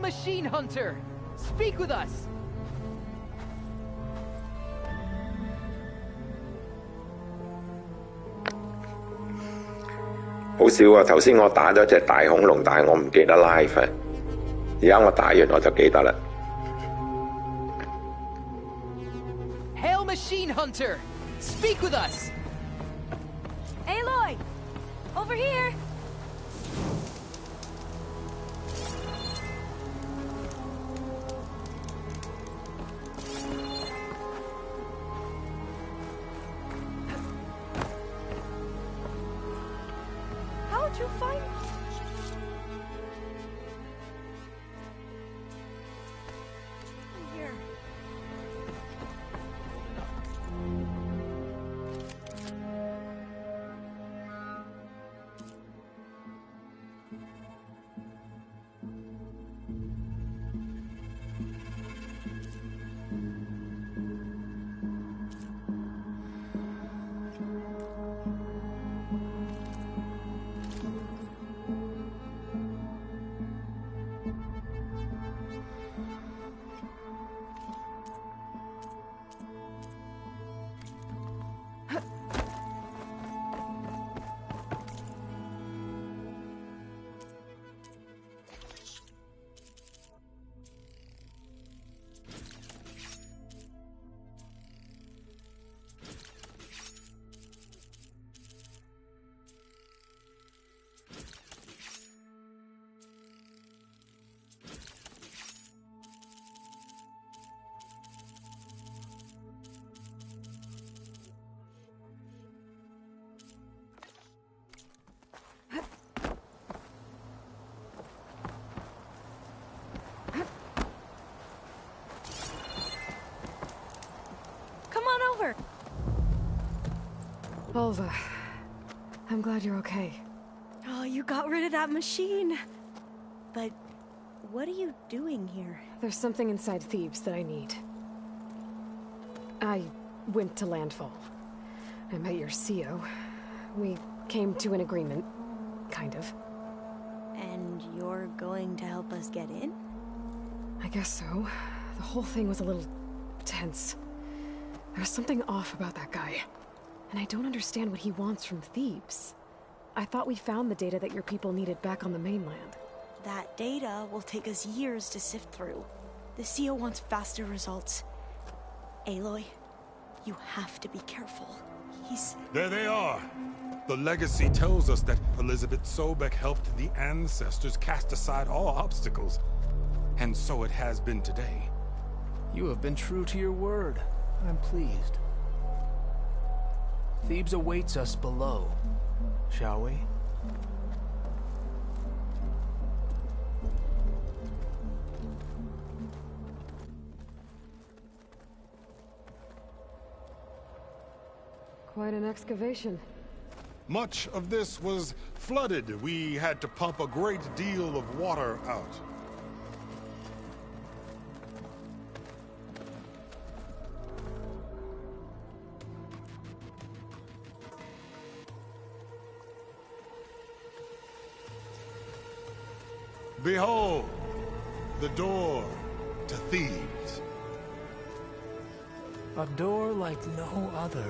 Machine Hunter! Speak with us! 好笑啊！頭先我打咗隻大恐龍，但係我唔記得 live 啊。而家我打完我就記得啦。Hail Machine Hunter! Speak with us! Aloy! Over here! How'd you find... here? Volva, I'm glad you're okay. Oh, you got rid of that machine. But what are you doing here? There's something inside Thebes that I need. I went to Landfall. I met your CO. We came to an agreement, kind of. And you're going to help us get in? I guess so. The whole thing was a little tense. There was something off about that guy. And I don't understand what he wants from Thebes. I thought we found the data that your people needed back on the mainland. That data will take us years to sift through. The CO wants faster results. Aloy, you have to be careful. He's... There they are! The legacy tells us that Elizabeth Sobek helped the ancestors cast aside all obstacles. And so it has been today. You have been true to your word. I'm pleased. Thebes awaits us below, shall we? Quite an excavation. Much of this was flooded. We had to pump a great deal of water out. Behold, the door to Thebes. A door like no other.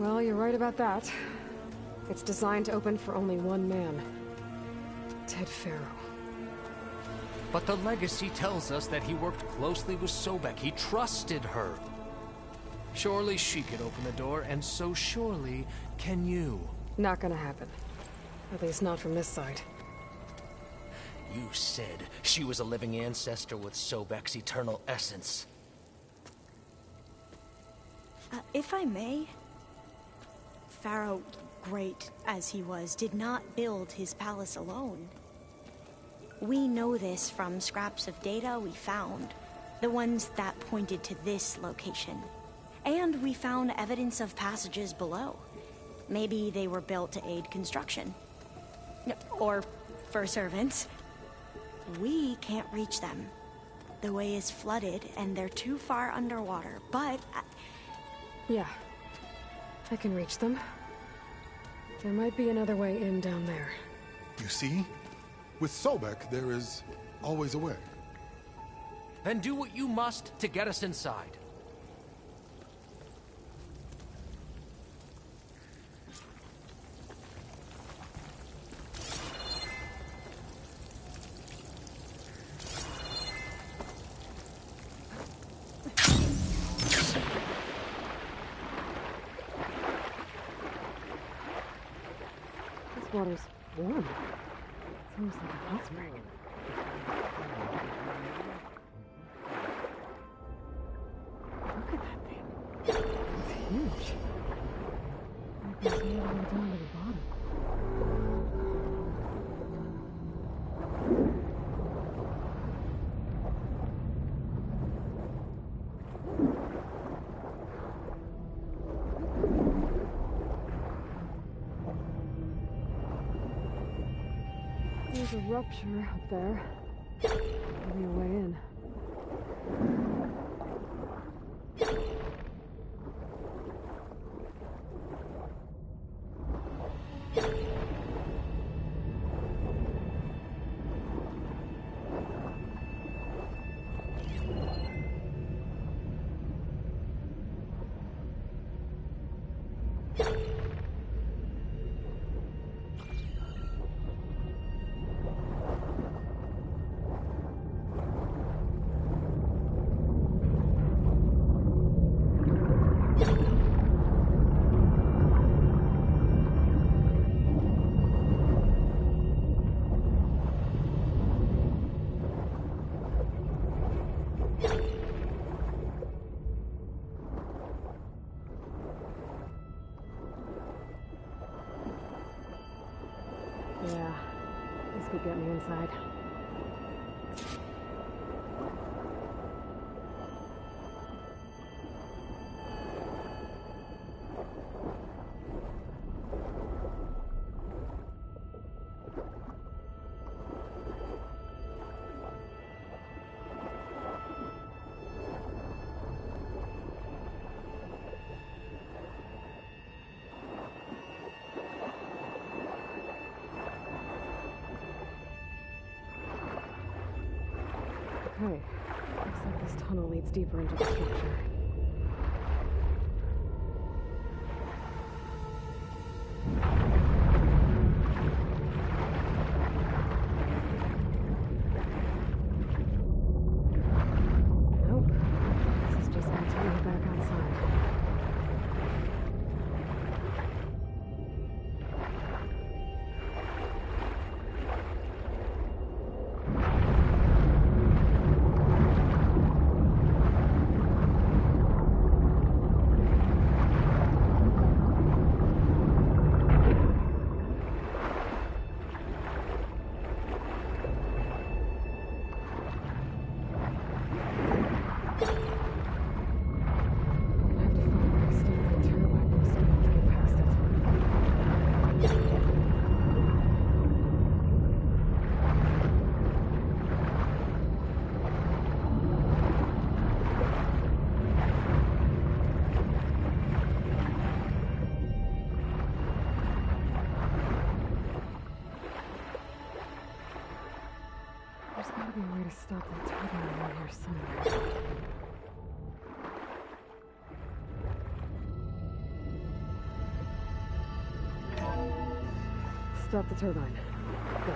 Well, you're right about that. It's designed to open for only one man. Ted Faro. But the legacy tells us that he worked closely with Sobek. He trusted her. Surely she could open the door, and so surely can you. Not gonna happen. At least not from this side. You said she was a living ancestor with Sobek's eternal essence. If I may, Pharaoh, great as he was, did not build his palace alone. We know this from scraps of data we found, the ones that pointed to this location. And we found evidence of passages below. Maybe they were built to aid construction. Or for servants. We can't reach them. The way is flooded, and they're too far underwater, but... Yeah. I can reach them. There might be another way in down there. You see? With Sobek, there is always a way. Then do what you must to get us inside. This water's warm. It's almost like a hot spring. Look at that thing. It's huge. Like it's all the way down to the bottom. There's a rupture up there. Maybe a way in. Yeah, this could get me inside. Okay, looks like this tunnel leads deeper into the structure. Nope, this is just until we're back outside. There's gotta be a way to stop that turbine around here somewhere. Stop the turbine. Go.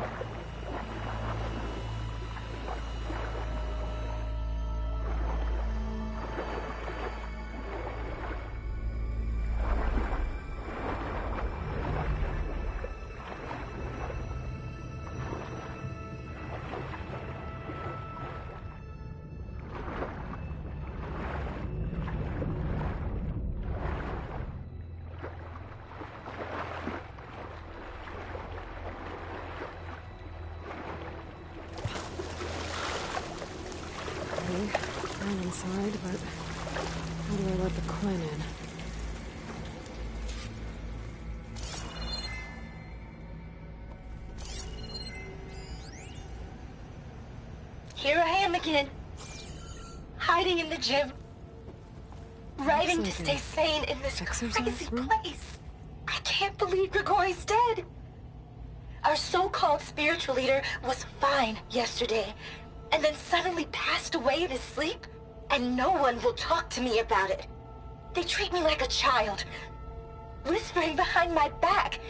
I'm inside, but how do I let the Quinn in? Here I am again. in the gym. Writing to stay sane in this crazy place. I can't believe Grigori's dead. Our so-called spiritual leader was fine yesterday, and then suddenly passed away in his sleep, and no one will talk to me about it. They treat me like a child, whispering behind my back,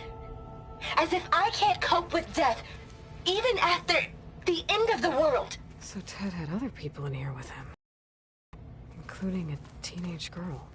as if I can't cope with death, even after the end of the world. So Ted had other people in here with him, including a teenage girl.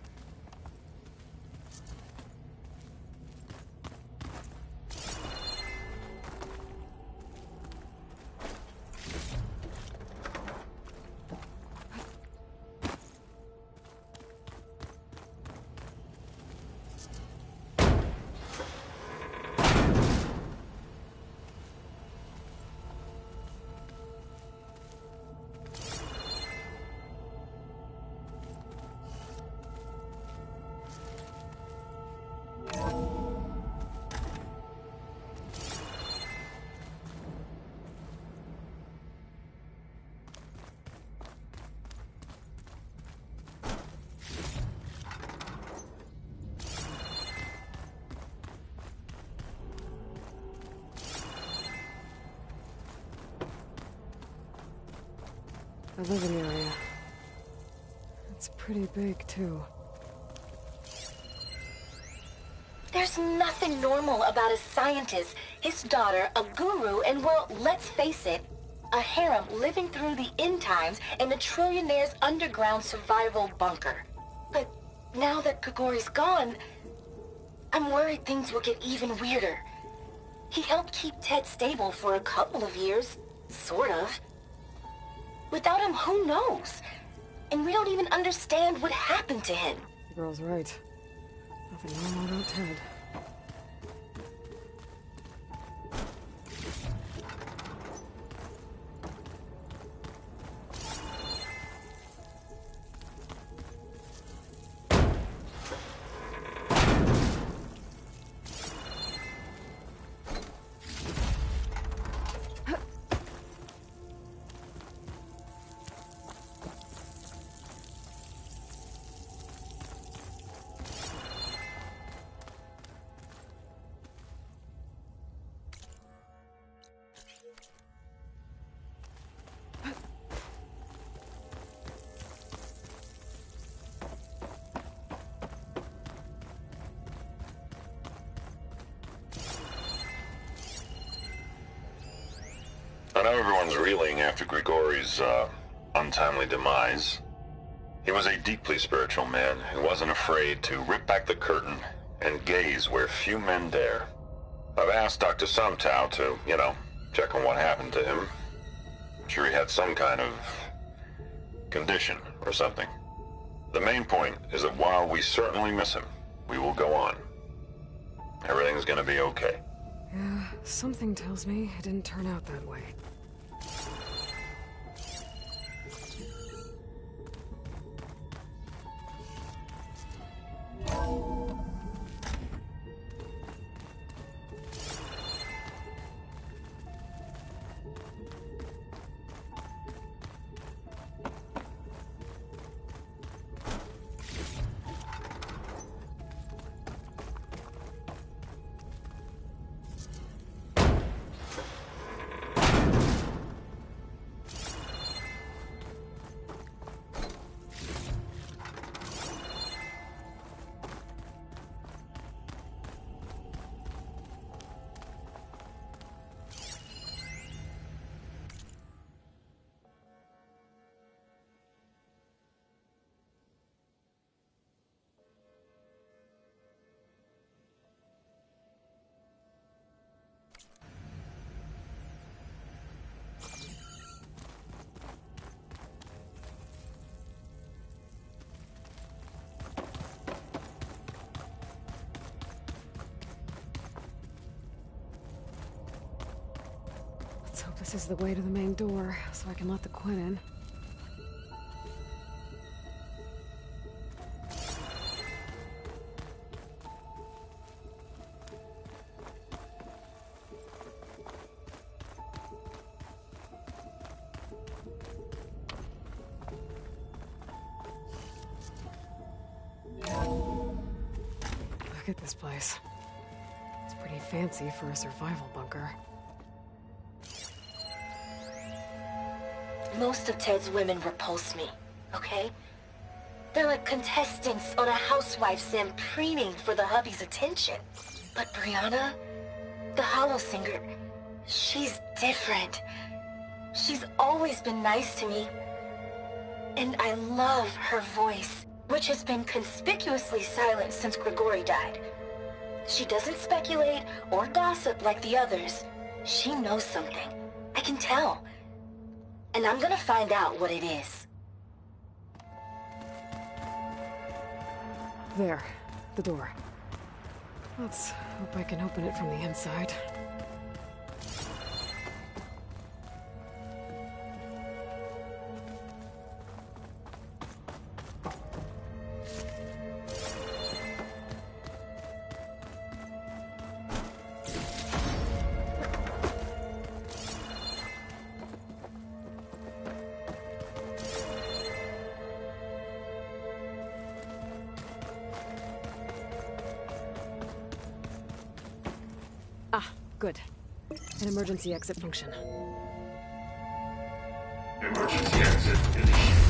The living area. It's pretty big, too. There's nothing normal about a scientist, his daughter, a guru, and well, let's face it, a harem living through the end times in a trillionaire's underground survival bunker. But now that Grigori's gone, I'm worried things will get even weirder. He helped keep Ted stable for a couple of years, sort of. Without him, who knows? And we don't even understand what happened to him. The girl's right. Nothing normal about Ted. I know everyone's reeling after Grigori's, untimely demise. He was a deeply spiritual man who wasn't afraid to rip back the curtain and gaze where few men dare. I've asked Dr. Sumtow to, check on what happened to him. I'm sure he had some kind of condition or something. The main point is that while we certainly miss him, we will go on. Everything's gonna be okay. Yeah, something tells me it didn't turn out that way. Let's hope this is the way to the main door, so I can let the Quinn in. at this place. It's pretty fancy for a survival bunker. Most of Ted's women repulse me, okay? They're like contestants on a housewife sim preening for the hubby's attention. But Brianna, the Hollow Singer, she's different. She's always been nice to me. And I love her voice, which has been conspicuously silent since Grigori died. She doesn't speculate or gossip like the others. She knows something. I can tell. And I'm gonna find out what it is. There. The door. Let's hope I can open it from the inside. Good. An emergency exit function. Emergency exit initiated.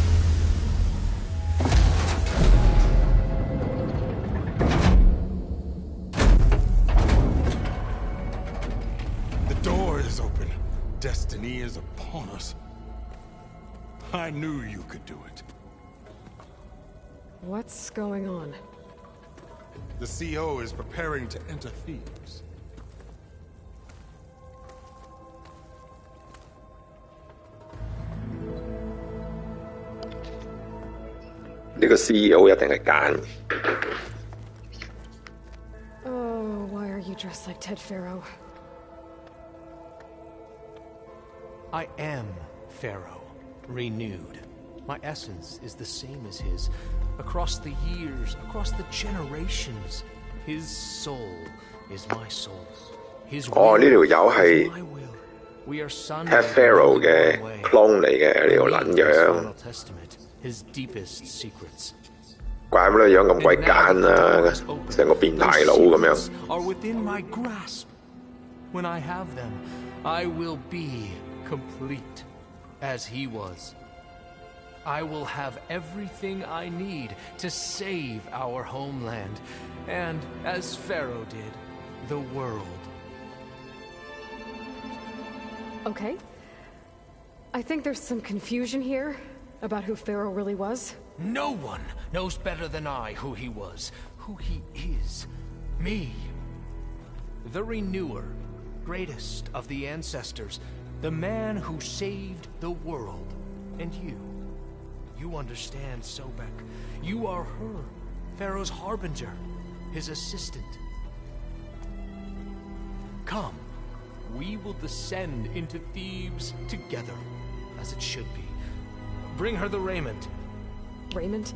The door is open. Destiny is upon us. I knew you could do it. What's going on? The CO is preparing to enter Thebes.呢個 CEO 一定係奸。Oh, why are you dressed like Ted Pharaoh? I am Pharaoh, renewed. My essence is the same as his. Across the years, across the generations, his soul is my soul. His will 呢條友 is 係 my will. We are sons Ted Pharaoh 嘅 clone 嚟嘅呢條撚樣， his deepest secrets. 怪唔得樣咁鬼奸啊！成個變態佬咁樣。 are within my grasp. When I have them, I will be complete, as he was. I will have everything I need to save our homeland, and, as Pharaoh did, the world. Okay. I think there's some confusion here about who Pharaoh really was. No one knows better than I who he was, who he is. Me. The Renewer, greatest of the ancestors, the man who saved the world. And you. You understand, Sobek. You are her, Pharaoh's harbinger, his assistant. Come, we will descend into Thebes together, as it should be. Bring her the raiment. Raiment?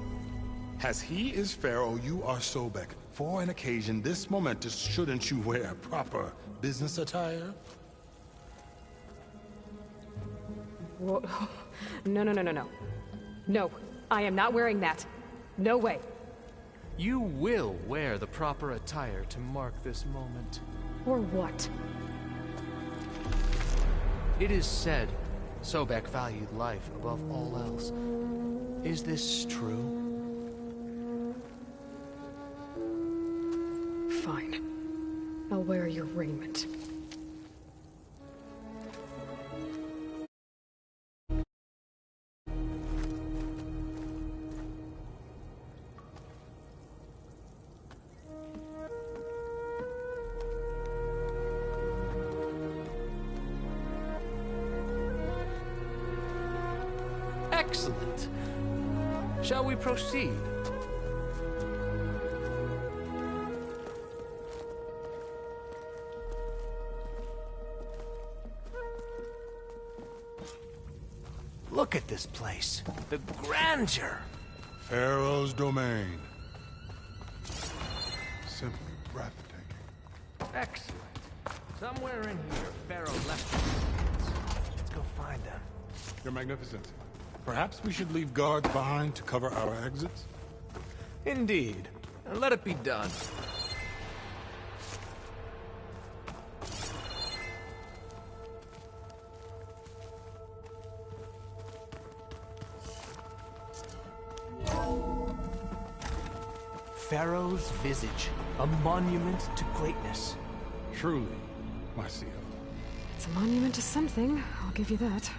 As he is Pharaoh, you are Sobek. For an occasion this momentous, shouldn't you wear proper business attire? Whoa. No. No, I am not wearing that. No way. You will wear the proper attire to mark this moment. Or what? It is said Sobek valued life above all else. Is this true? Fine. I'll wear your raiment. Excellent. Shall we proceed? Look at this place. The grandeur. Pharaoh's domain. Simply breathtaking. Excellent. Somewhere in here, Pharaoh left his secrets. Let's go find them. Your Magnificence, perhaps we should leave guards behind to cover our exits? Indeed. Let it be done. Pharaoh's visage, a monument to greatness. Truly, my seal. It's a monument to something, I'll give you that.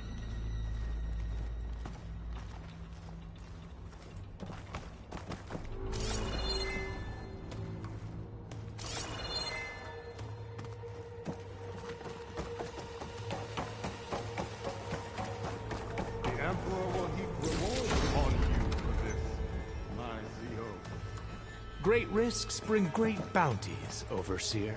The Emperor will heap reward upon you for this, my Zio. Great risks bring great bounties, Overseer.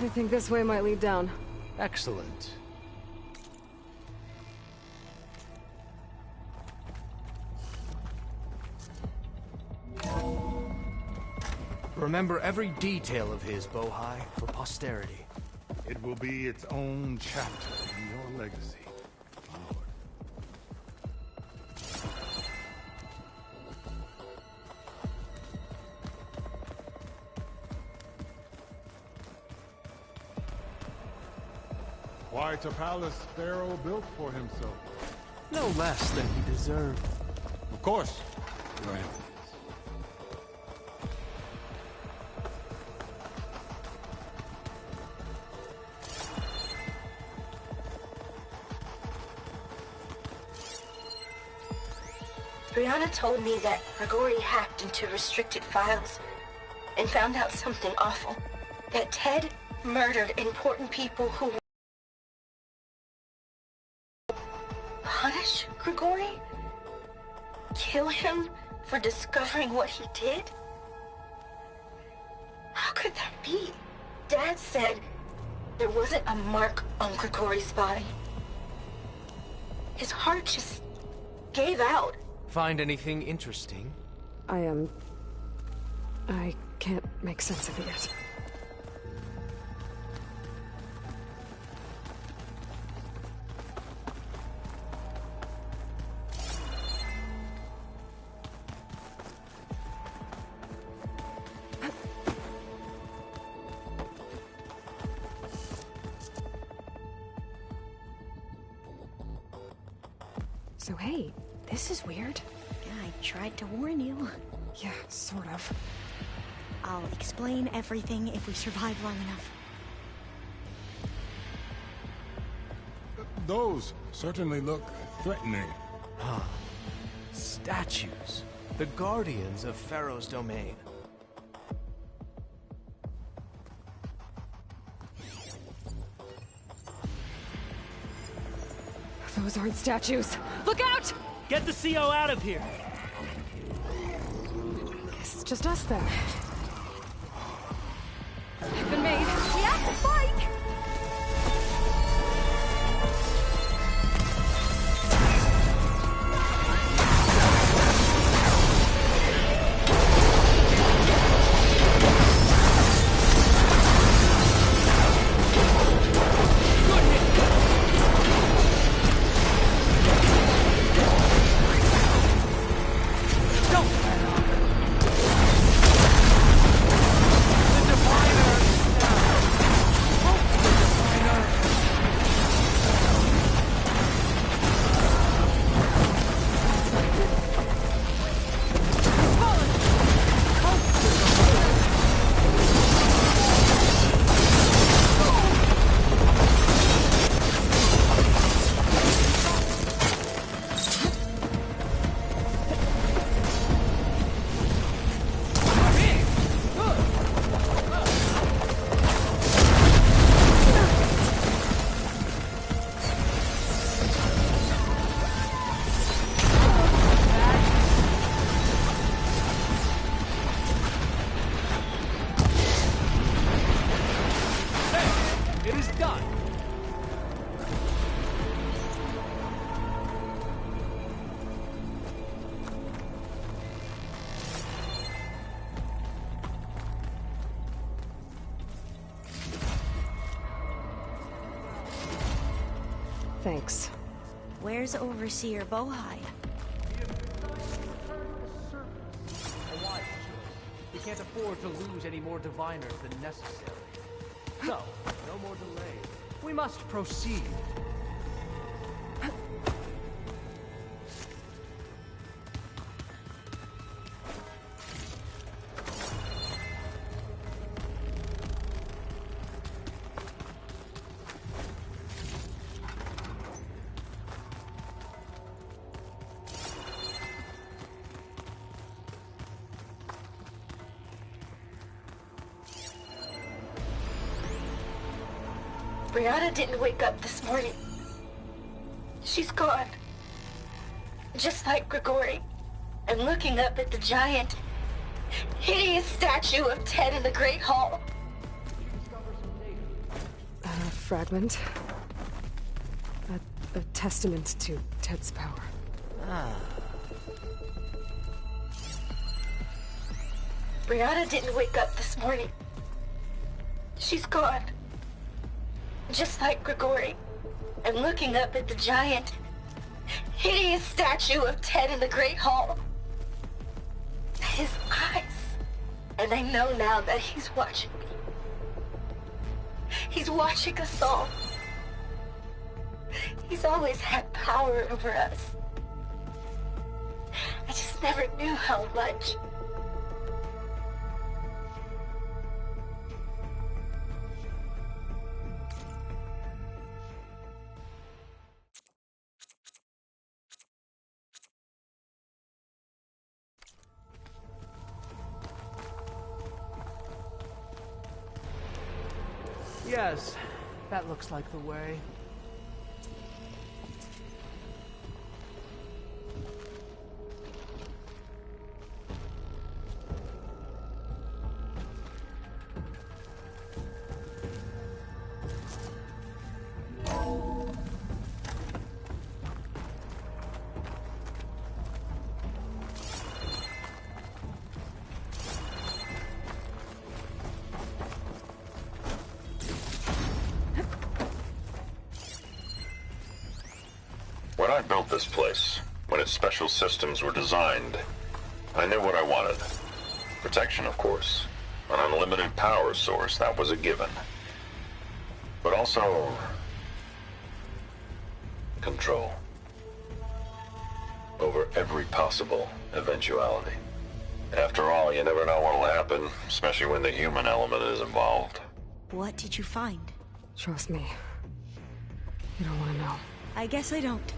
I think this way might lead down. Excellent. Remember every detail of his, Bohai, for posterity. It will be its own chapter in your legacy, my lord. Quite a palace Pharaoh built for himself. No less than he deserved. Of course, Your Eminence. Brianna told me that Grigori hacked into restricted files and found out something awful. That Ted murdered important people who punish Grigori? Kill him for discovering what he did? How could that be? Dad said there wasn't a mark on Grigori's body. His heart just gave out. Find anything interesting? I can't make sense of it yet. So hey, this is weird. Yeah, I tried to warn you. Yeah, sort of. I'll explain everything if we survive long enough. Those certainly look threatening. Statues. The guardians of Pharaoh's domain. Those aren't statues. Look out! Get the CO out of here! Guess it's just us then. I've been made. We have to fight! Where's Overseer Bohai? can't afford to lose any more diviners than necessary. So, no more delay. We must proceed. Brianna didn't wake up this morning. She's gone. Just like Grigori. I'm looking up at the giant, hideous statue of Ted in the Great Hall. A fragment. A testament to Ted's power. Brianna didn't wake up this morning. She's gone. Just like Grigori. I'm looking up at the giant, hideous statue of Ted in the Great Hall. His eyes. And I know now that he's watching me. He's watching us all. He's always had power over us. I just never knew how much. Yes, that looks like the way. When I built this place, when its special systems were designed, I knew what I wanted. Protection, of course. An unlimited power source, that was a given. But also... control. Over every possible eventuality. After all, you never know what'll happen, especially when the human element is involved. What did you find? Trust me. You don't want to know. I guess I don't.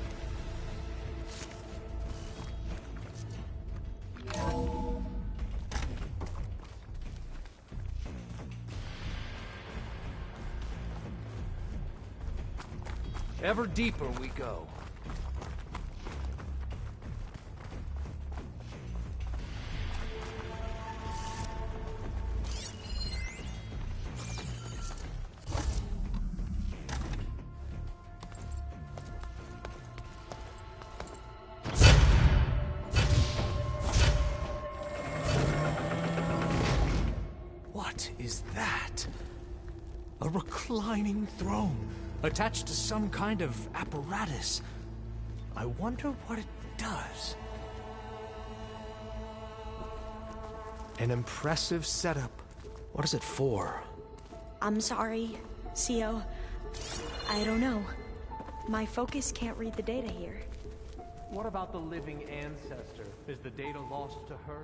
Ever deeper we go. What is that? A reclining throne, attached to some kind of apparatus. I wonder what it does. An impressive setup. What is it for? I'm sorry,Cio. I don't know. My focus can't read the data here. What about the living ancestor? Is the data lost to her?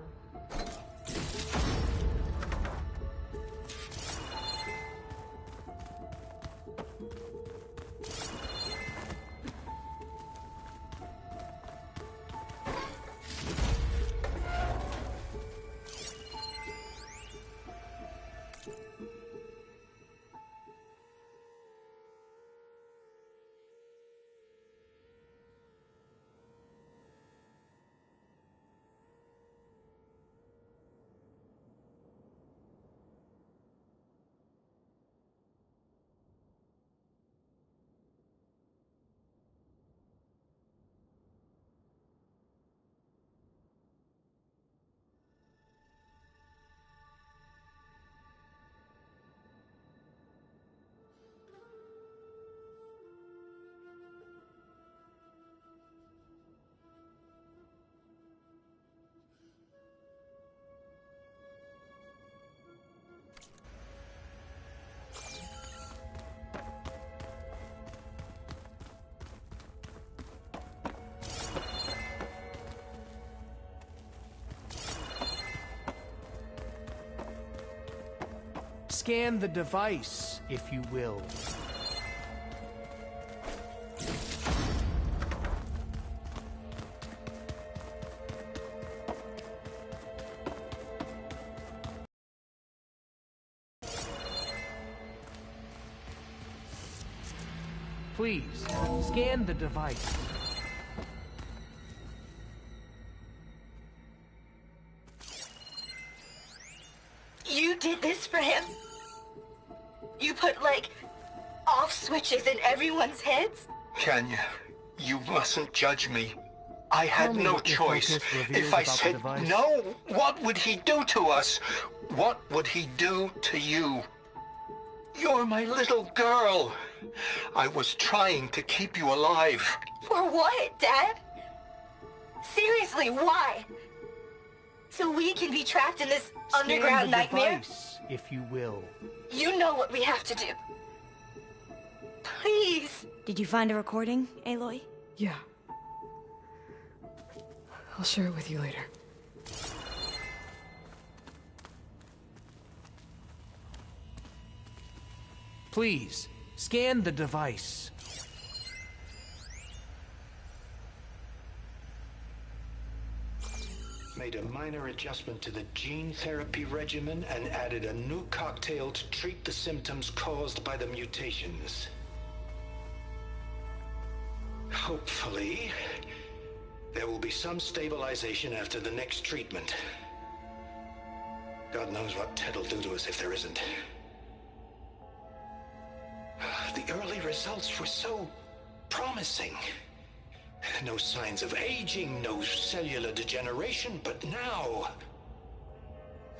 Scan the device, if you will. Please, scan the device. You did this for him? You put, like, off switches in everyone's heads? Kenya, you mustn't judge me. I had no choice. If I said no, what would he do to us? What would he do to you? You're my little girl. I was trying to keep you alive. For what, Dad? Seriously, why? So we can be trapped in this underground nightmare? Device, if you will. You know what we have to do. Please. Did you find a recording, Aloy? Yeah. I'll share it with you later. Please, scan the device. Made a minor adjustment to the gene therapy regimen and added a new cocktail to treat the symptoms caused by the mutations. Hopefully, there will be some stabilization after the next treatment. God knows what Ted'll do to us if there isn't. The early results were so promising. No signs of aging, no cellular degeneration, but now...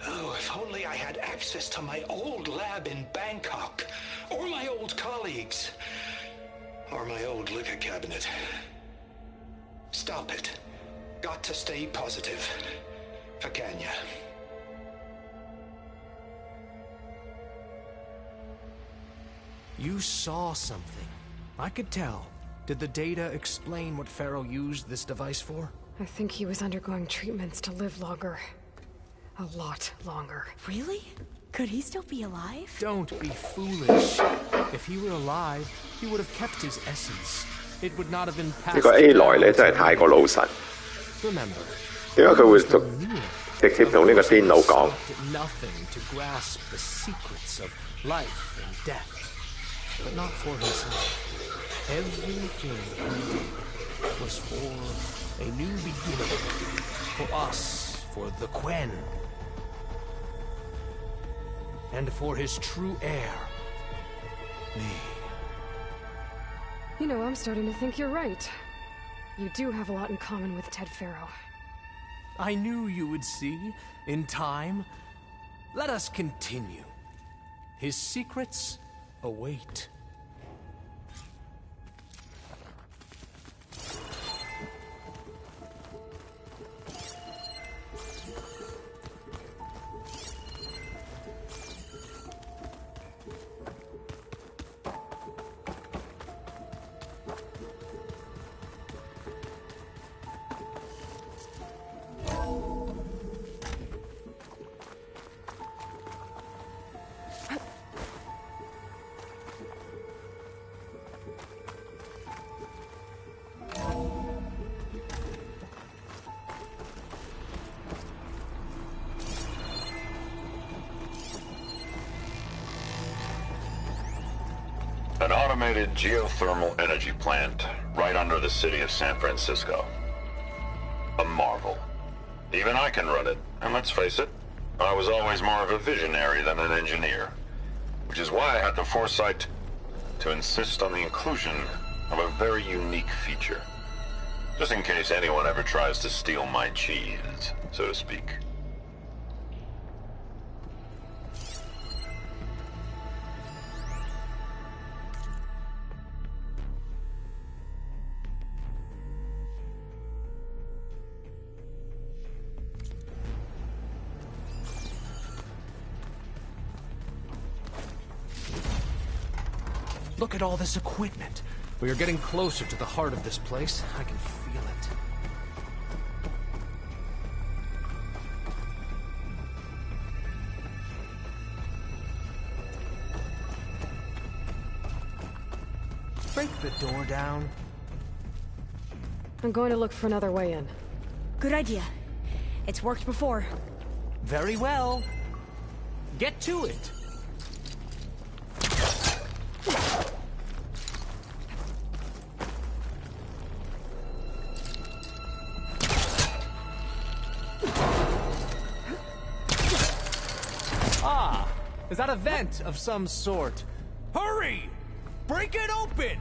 Oh, if only I had access to my old lab in Bangkok, or my old colleagues, or my old liquor cabinet. Stop it. Got to stay positive. For Kenya. You saw something. I could tell. Did the data explain what Pharaoh used this device for? I think he was undergoing treatments to live longer. A lot longer. Really? Could he still be alive? Don't be foolish. If he were alive, he would have kept his essence. It would not have been passed. 呢個 A 來咧真係太過老實。 Remember, 點解佢會直接同呢個癲佬講？ nothing to grasp the secrets of life and death, but not for himself. Everything he did was for a new beginning, for us, for the Quen, and for his true heir, me. You know, I'm starting to think you're right. You do have a lot in common with Ted Pharaoh. I knew you would see, in time. Let us continue. His secrets await. An automated geothermal energy plant right under the city of San Francisco. A marvel. Even I can run it, and let's face it, I was always more of a visionary than an engineer, which is why I had the foresight to insist on the inclusion of a very unique feature, just in case anyone ever tries to steal my cheese, so to speak. Look at all this equipment. We are getting closer to the heart of this place. I can feel it. break the door down? I'm going to look for another way in. Good idea. It's worked before. Very well. Get to it. Ah, is that a vent of some sort? Hurry! Break it open!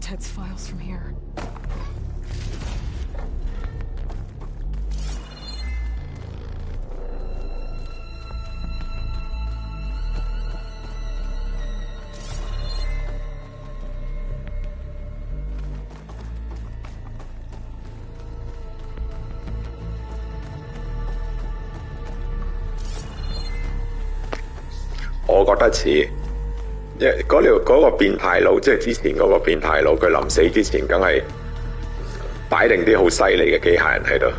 Ted's files from here.我覺得似，因為嗰個變態佬，即係之前嗰個變態佬，佢臨死之前梗係擺定啲好犀利嘅機械人喺度。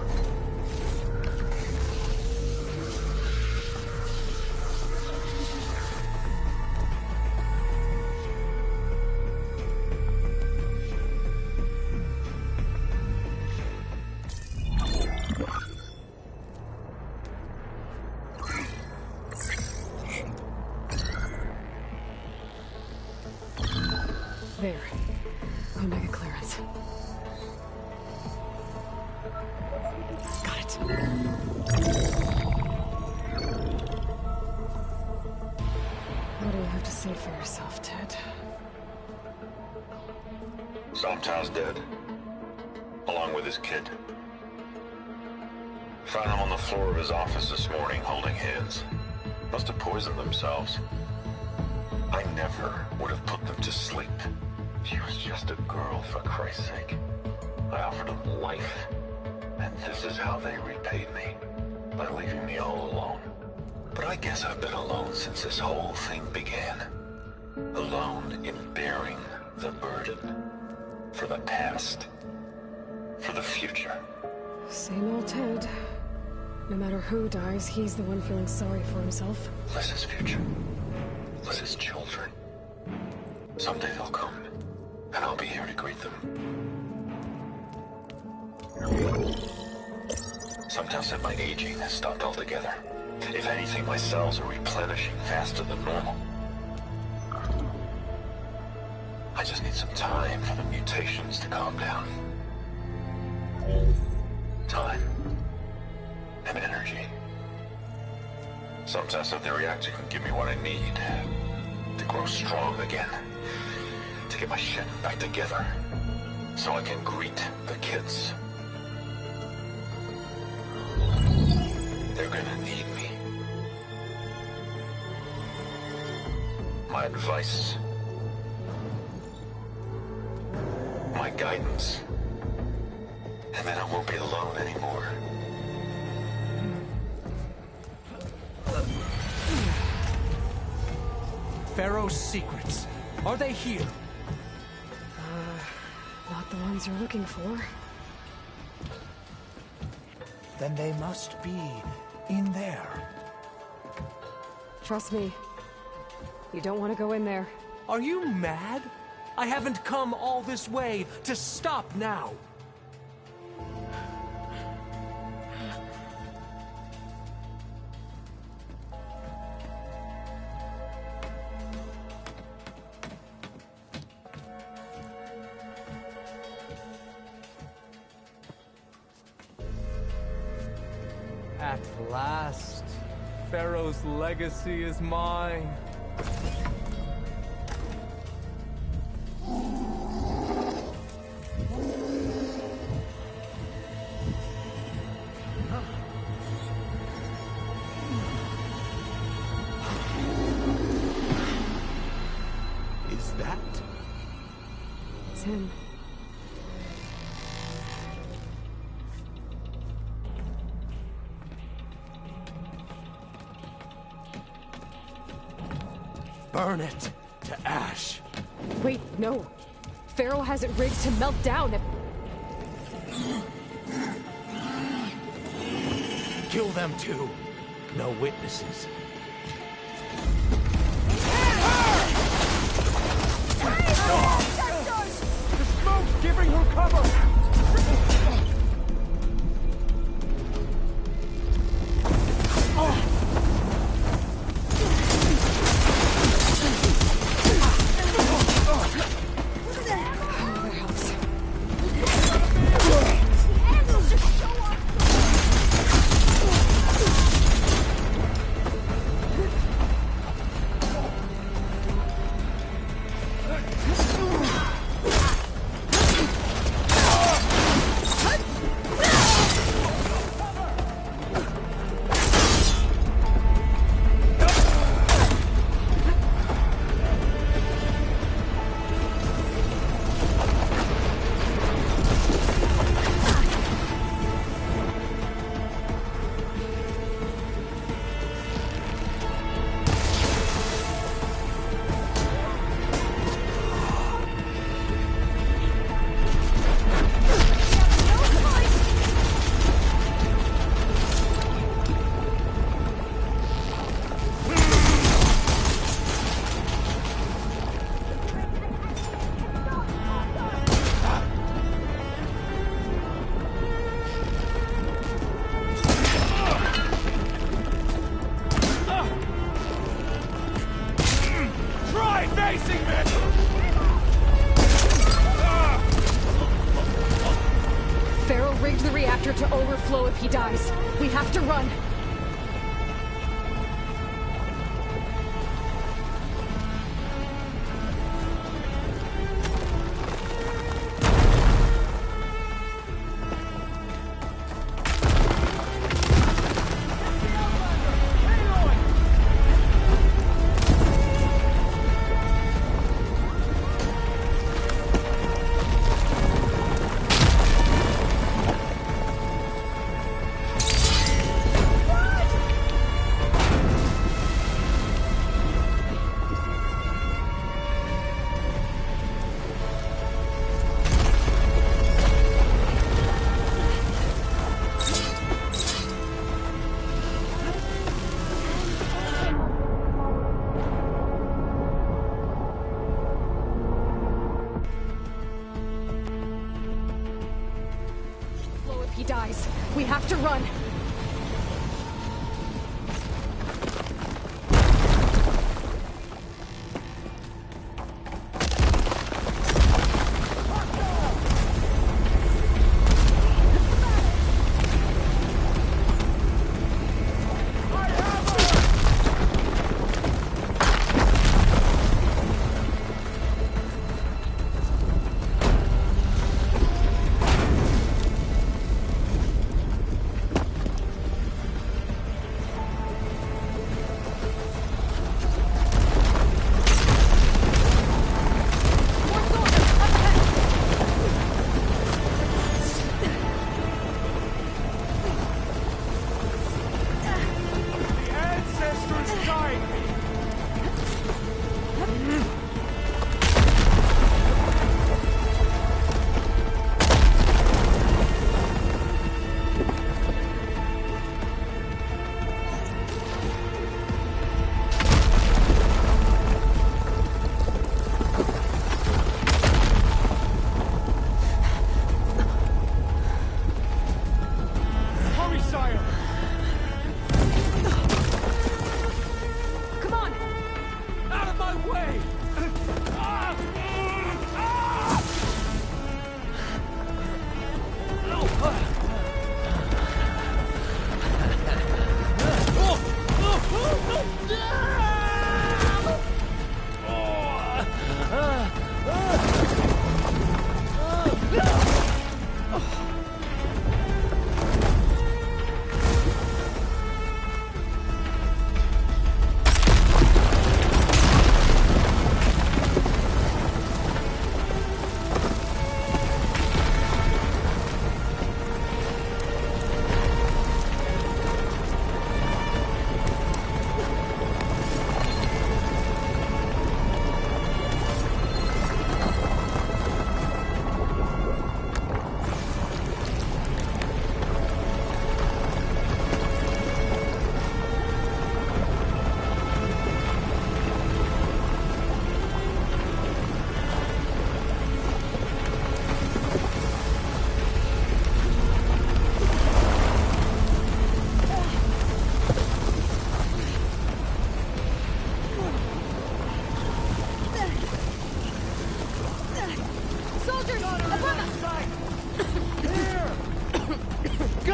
There. Omega clearance. Got it. What do you have to say for yourself, Ted? Somtown's dead. Along with his kid. Found him on the floor of his office this morning, holding hands. Must have poisoned themselves. I never would have put them to sleep. She was just a girl, for Christ's sake. I offered them life, and this is how they repaid me, by leaving me all alone. But I guess I've been alone since this whole thing began. Alone in bearing the burden. For the past. For the future. Same old Ted. No matter who dies, he's the one feeling sorry for himself. Liz's future. Liz's children. Someday they'll come. And I'll be here to greet them. Sometimes said my aging has stopped altogether. If anything, my cells are replenishing faster than normal. I just need some time for the mutations to calm down. Time. And energy. Sometimes said the reactor can give me what I need to grow strong again. To get my shit back together, so I can greet the kids. They're gonna need me. My advice. My guidance. And then I won't be alone anymore. Pharaoh's secrets. Are they here? Not the ones you're looking for. Then they must be in there. Trust me. You don't want to go in there. Are you mad? I haven't come all this way to stop now. At last, Pharaoh's legacy is mine. him. Burn it to ash. Wait, no. Pharaoh has it rigged to melt down if... Kill them too. No witnesses. The smoke's giving her cover! Pharaoh rigged the reactor to overflow if he dies. We have to run. He dies. We have to run.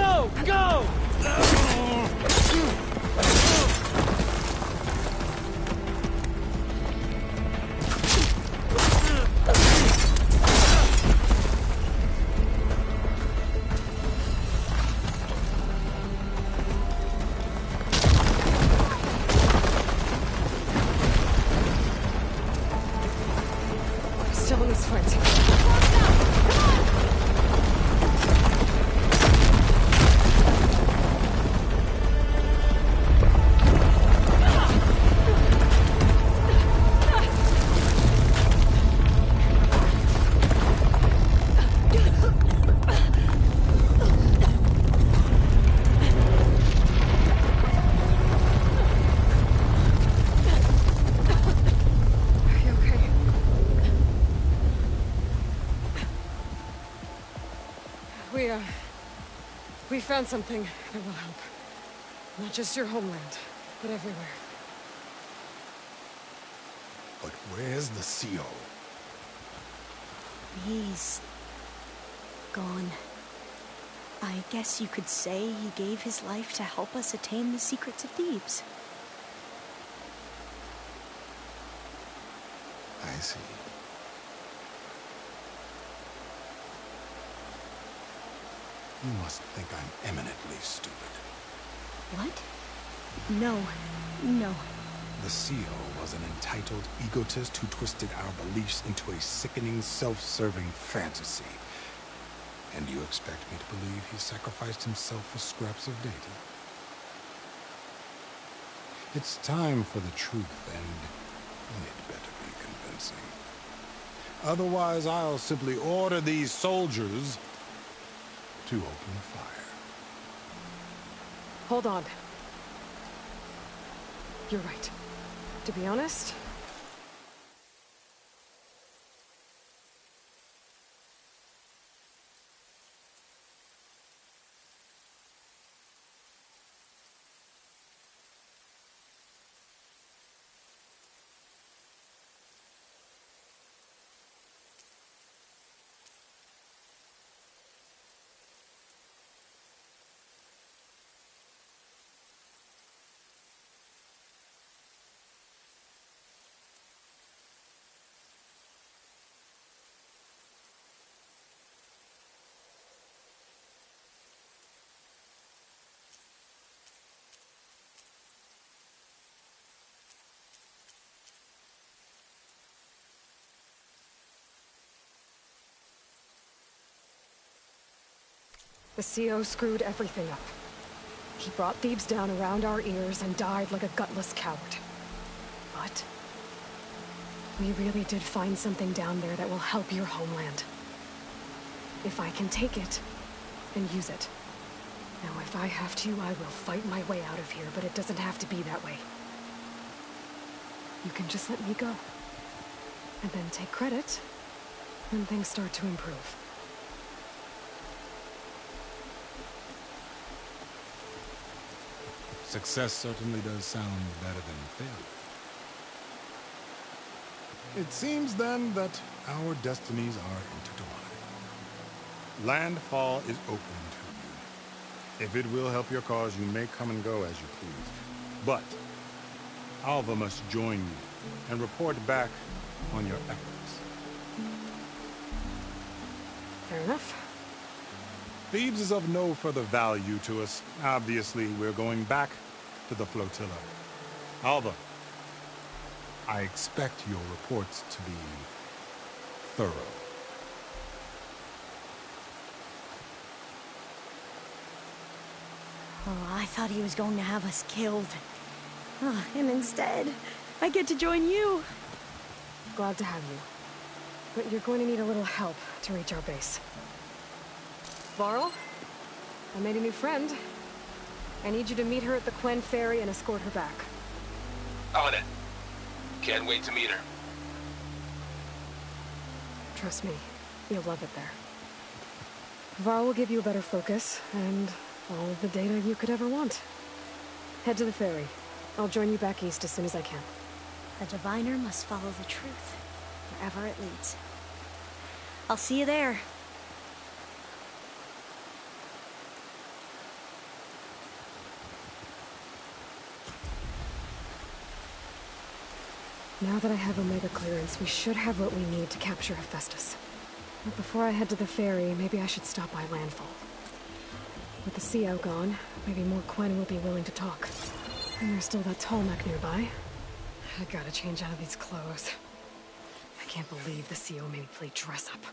Go! Go! Still in this fight. We found something that will help. Not just your homeland, but everywhere. But where's the CO? He's gone. I guess you could say he gave his life to help us attain the secrets of Thebes. I see. You must think I'm eminently stupid. What? No. No. The CO was an entitled egotist who twisted our beliefs into a sickening, self-serving fantasy. And you expect me to believe he sacrificed himself for scraps of data? It's time for the truth, and it better be convincing. Otherwise, I'll simply order these soldiers to open fire. Hold on. You're right. To be honest, the CO screwed everything up. He brought Thebes down around our ears and died like a gutless coward. But we really did find something down there that will help your homeland. If I can take it and use it. Now, if I have to, I will fight my way out of here, but it doesn't have to be that way. You can just let me go. And then take credit when things start to improve. Success certainly does sound better than failure. It seems then that our destinies are intertwined. Landfall is open to you. If it will help your cause, you may come and go as you please. But Alva must join you and report back on your efforts. Fair enough. Thebes is of no further value to us. Obviously, we're going back to the flotilla. Alva, I expect your reports to be thorough. Oh, I thought he was going to have us killed. Oh, and instead, I get to join you. Glad to have you. But you're going to need a little help to reach our base. Varl, I made a new friend. I need you to meet her at the Quen Ferry and escort her back. On it. Can't wait to meet her. Trust me, you'll love it there. Varl will give you a better focus, and all of the data you could ever want. Head to the ferry. I'll join you back east as soon as I can. The diviner must follow the truth, wherever it leads. I'll see you there. Now that I have Omega clearance, we should have what we need to capture Hephaestus. But before I head to the ferry, maybe I should stop by Landfall. With the CO gone, maybe more Quen will be willing to talk. And there's still that tall mech nearby. I gotta change out of these clothes. I can't believe the CO made me play dress up.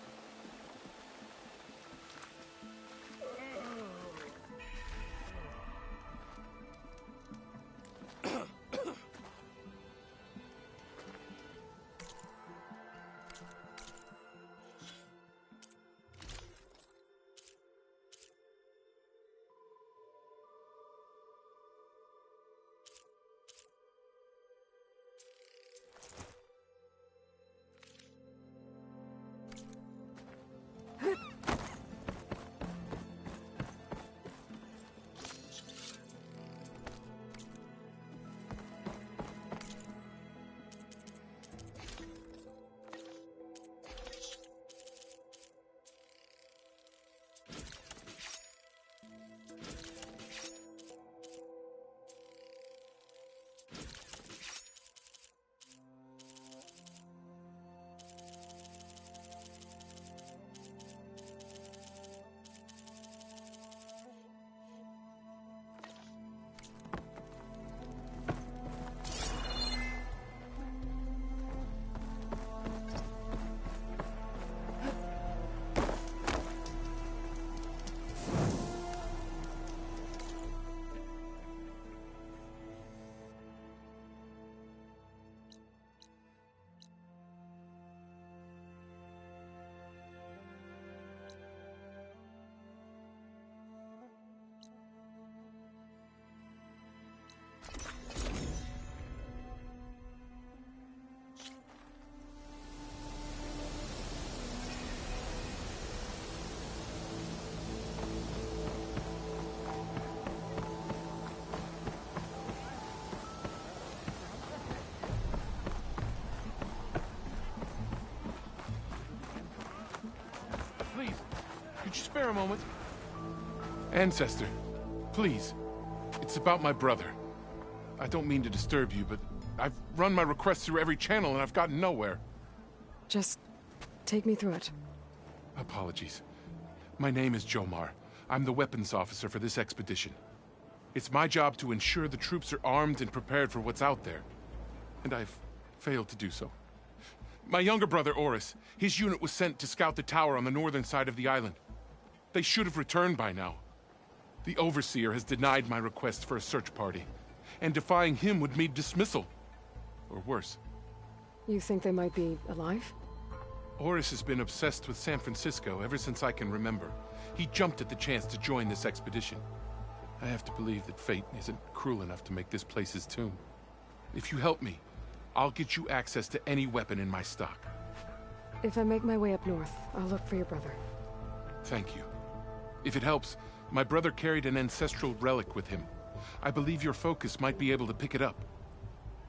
Could you spare a moment? Ancestor, please. It's about my brother. I don't mean to disturb you, but I've run my requests through every channel and I've gotten nowhere. Just take me through it. Apologies. My name is Jomar. I'm the weapons officer for this expedition. It's my job to ensure the troops are armed and prepared for what's out there. And I've failed to do so. My younger brother, Oris, his unit was sent to scout the tower on the northern side of the island. They should have returned by now. The Overseer has denied my request for a search party, and defying him would mean dismissal. Or worse. You think they might be alive? Oris has been obsessed with San Francisco ever since I can remember. He jumped at the chance to join this expedition. I have to believe that fate isn't cruel enough to make this place his tomb. If you help me, I'll get you access to any weapon in my stock. If I make my way up north, I'll look for your brother. Thank you. If it helps, my brother carried an ancestral relic with him. I believe your focus might be able to pick it up.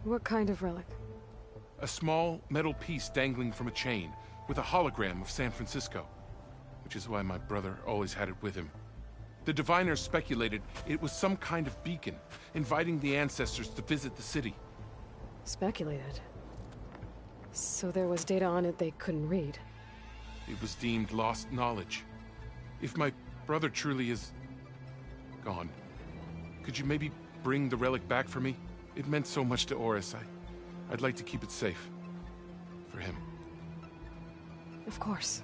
What kind of relic? A small metal piece dangling from a chain, with a hologram of San Francisco. Which is why my brother always had it with him. The diviners speculated it was some kind of beacon, inviting the ancestors to visit the city. Speculated? So there was data on it they couldn't read? It was deemed lost knowledge. If my brother truly is gone, could you maybe bring the relic back for me? It meant so much to Oris. I'd like to keep it safe. For him. Of course.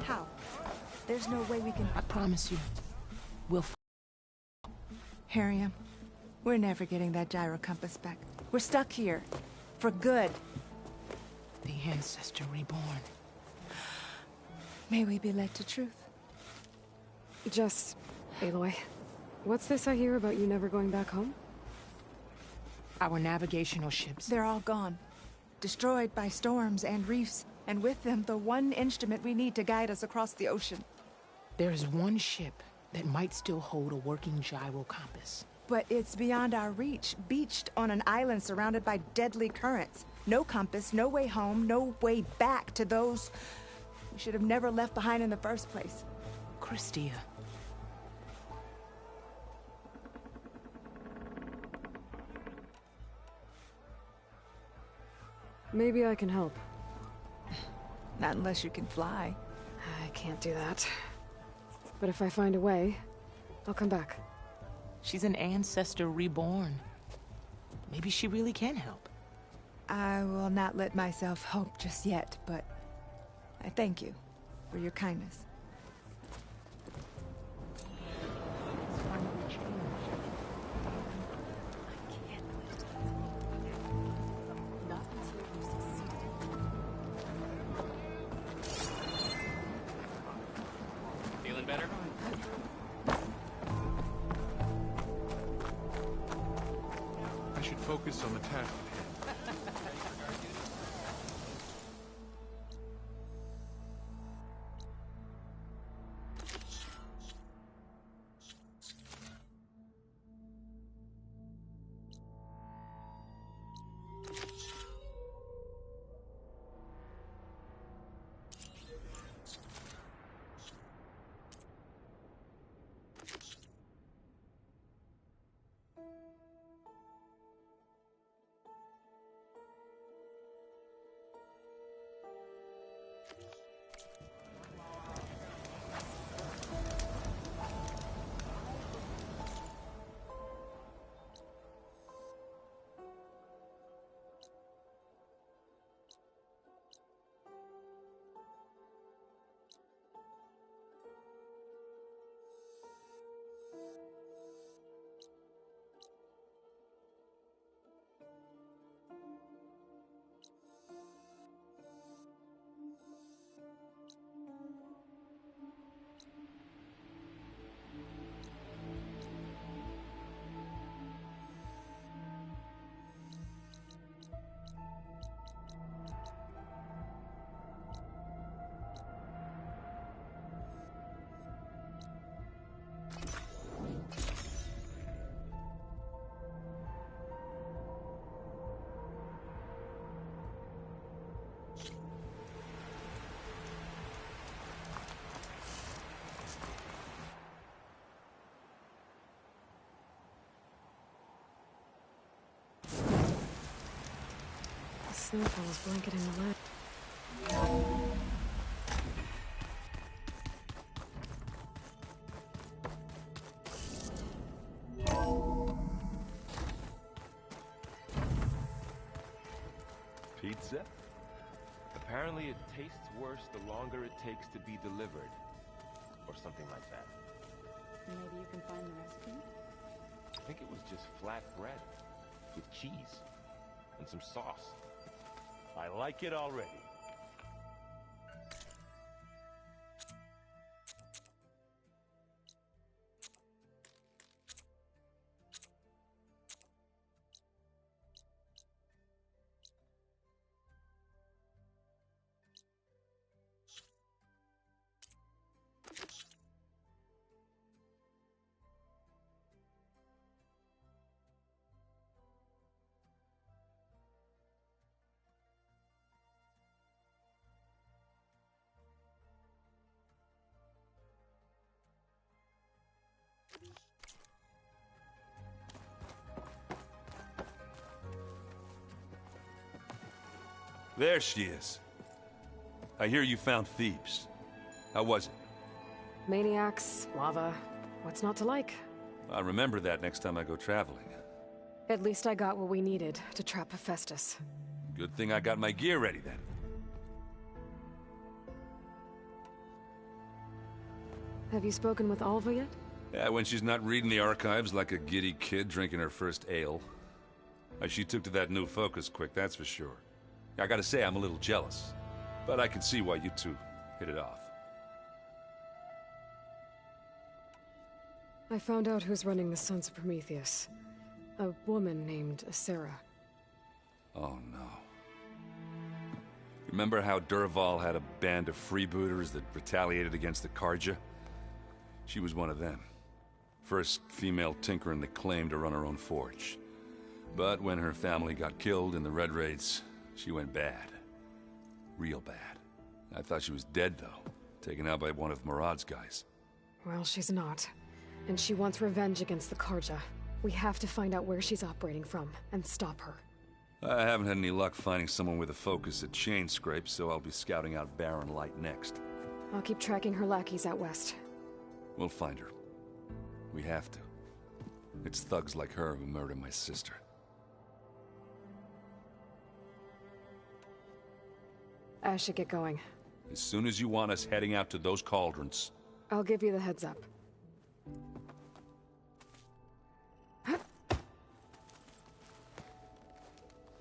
How? There's no way we can... I promise you, we'll... Harriam, we're never getting that gyro compass back. We're stuck here. For good. The Ancestor reborn. May we be led to truth. Just, Aloy, what's this I hear about you never going back home? Our navigational ships. They're all gone. Destroyed by storms and reefs, and with them the one instrument we need to guide us across the ocean. There is one ship that might still hold a working gyro compass. But it's beyond our reach, beached on an island surrounded by deadly currents. No compass, no way home, no way back to those we should have never left behind in the first place. Christia. Maybe I can help. Not unless you can fly. I can't do that. But if I find a way, I'll come back. She's an ancestor reborn. Maybe she really can help. I will not let myself hope just yet, but I thank you for your kindness. Feeling better? I should focus on the task at hand. Snowfall is blanketing the land. Pizza? Apparently it tastes worse the longer it takes to be delivered. Or something like that. Maybe you can find the recipe? I think it was just flat bread. With cheese. And some sauce. I like it already. There she is. I hear you found Thebes. How was it? Maniacs, lava, what's not to like? I'll remember that next time I go traveling. At least I got what we needed to trap Hephaestus. Good thing I got my gear ready then. Have you spoken with Alva yet? Yeah, when she's not reading the archives like a giddy kid drinking her first ale. She took to that new focus quick, that's for sure. I gotta say, I'm a little jealous. But I can see why you two hit it off. I found out who's running the Sons of Prometheus. A woman named Sarah. Oh no. Remember how Durval had a band of freebooters that retaliated against the Karja? She was one of them. First female tinker in the claim to run her own forge. But when her family got killed in the Red Raids, she went bad. Real bad. I thought she was dead, though. Taken out by one of Murad's guys. Well, she's not. And she wants revenge against the Karja. We have to find out where she's operating from, and stop her. I haven't had any luck finding someone with a focus at chain scrape, so I'll be scouting out Baron Light next. I'll keep tracking her lackeys out west. We'll find her. We have to. It's thugs like her who murdered my sister. I should get going. As soon as you want us heading out to those cauldrons. I'll give you the heads up.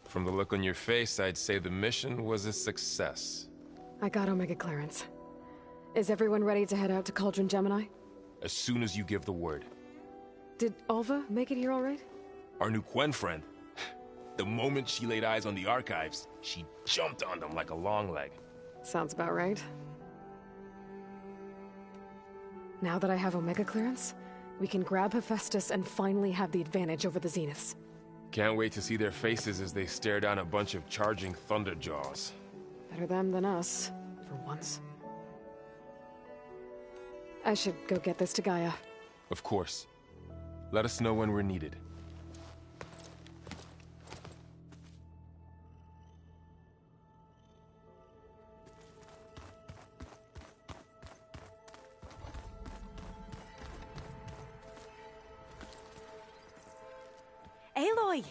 From the look on your face, I'd say the mission was a success. I got Omega clearance. Is everyone ready to head out to Cauldron Gemini? As soon as you give the word. Did Alva make it here all right? Our new Quen friend. The moment she laid eyes on the archives, she jumped on them like a long leg. Sounds about right. Now that I have Omega clearance, we can grab Hephaestus and finally have the advantage over the Zeniths. Can't wait to see their faces as they stare down a bunch of charging Thunderjaws. Better them than us, for once. I should go get this to Gaia. Of course. Let us know when we're needed. Aloy!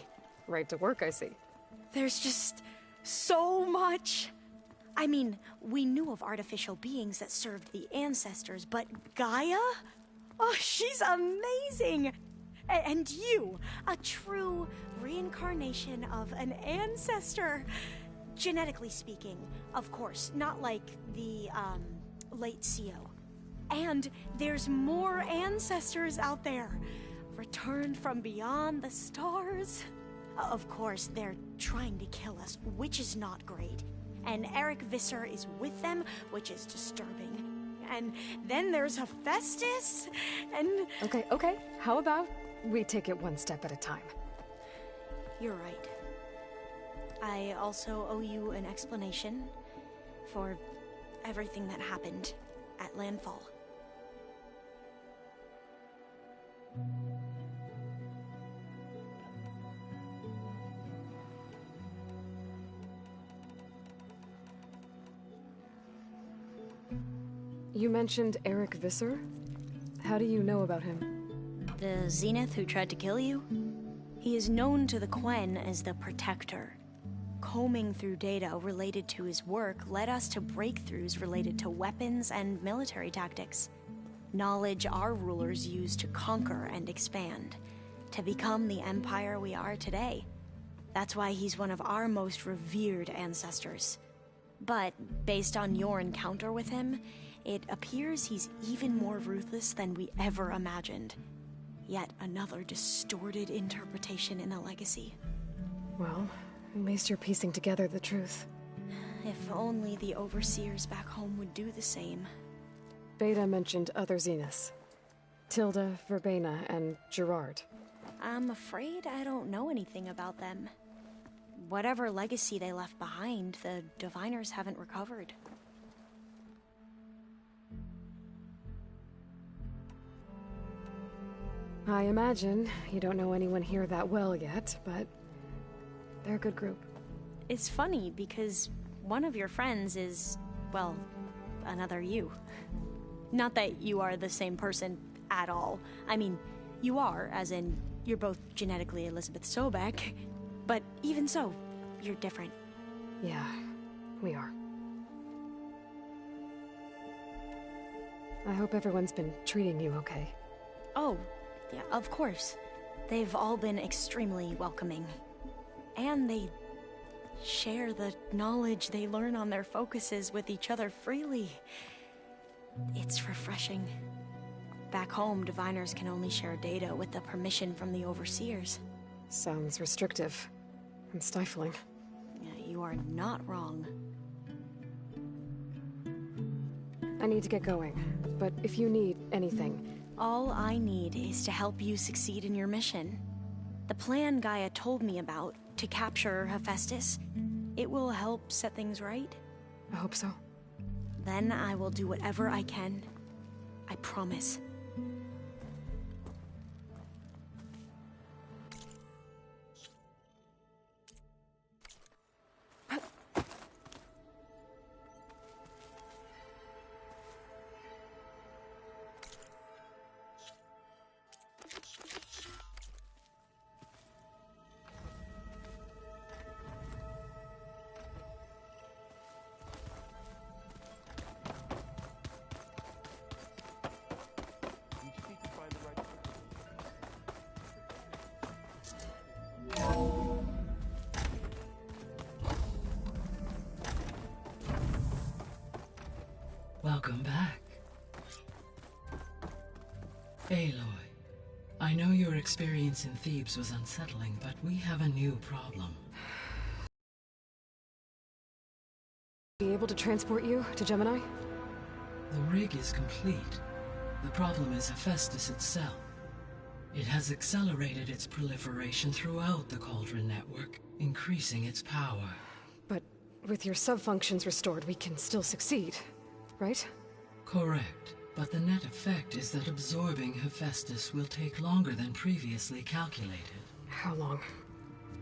Right to work, I see. There's just so much. I mean, we knew of artificial beings that served the ancestors, but Gaia? Oh, she's amazing! And you, a true reincarnation of an ancestor. Genetically speaking, of course, not like the, late CO. And there's more ancestors out there. Returned from beyond the stars. Of course, they're trying to kill us, which is not great. And Eric Visser is with them, which is disturbing. And then there's Hephaestus, and... Okay. How about we take it one step at a time? You're right. I also owe you an explanation for everything that happened at Landfall. You mentioned Eric Visser? How do you know about him? The Zenith who tried to kill you? He is known to the Quen as the Protector. Combing through data related to his work led us to breakthroughs related to weapons and military tactics. Knowledge our rulers used to conquer and expand, to become the empire we are today. That's why he's one of our most revered ancestors. But based on your encounter with him, it appears he's even more ruthless than we ever imagined. Yet another distorted interpretation in the legacy. Well, at least you're piecing together the truth. If only the overseers back home would do the same. Beta mentioned other Zeniths. Tilda, Verbena, and Gerard. I'm afraid I don't know anything about them. Whatever legacy they left behind, the Diviners haven't recovered. I imagine you don't know anyone here that well yet, but they're a good group. It's funny because one of your friends is, well, another you. Not that you are the same person at all. I mean, you are, as in, you're both genetically Elizabeth Sobek, but even so, you're different. Yeah, we are. I hope everyone's been treating you okay. Oh, yeah, of course. They've all been extremely welcoming. And they share the knowledge they learn on their focuses with each other freely. It's refreshing. Back home, Diviners can only share data with the permission from the Overseers. Sounds restrictive and stifling. Yeah, you are not wrong. I need to get going, but if you need anything, All I need is to help you succeed in your mission. The plan Gaia told me about to capture Hephaestus, it will help set things right. I hope so. Then I will do whatever I can. I promise. Welcome back. Aloy, I know your experience in Thebes was unsettling, but we have a new problem. Be able to transport you to Gemini? The rig is complete. The problem is Hephaestus itself. It has accelerated its proliferation throughout the Cauldron network, increasing its power. But with your sub-functions restored, we can still succeed, right? Correct. But the net effect is that absorbing Hephaestus will take longer than previously calculated. How long?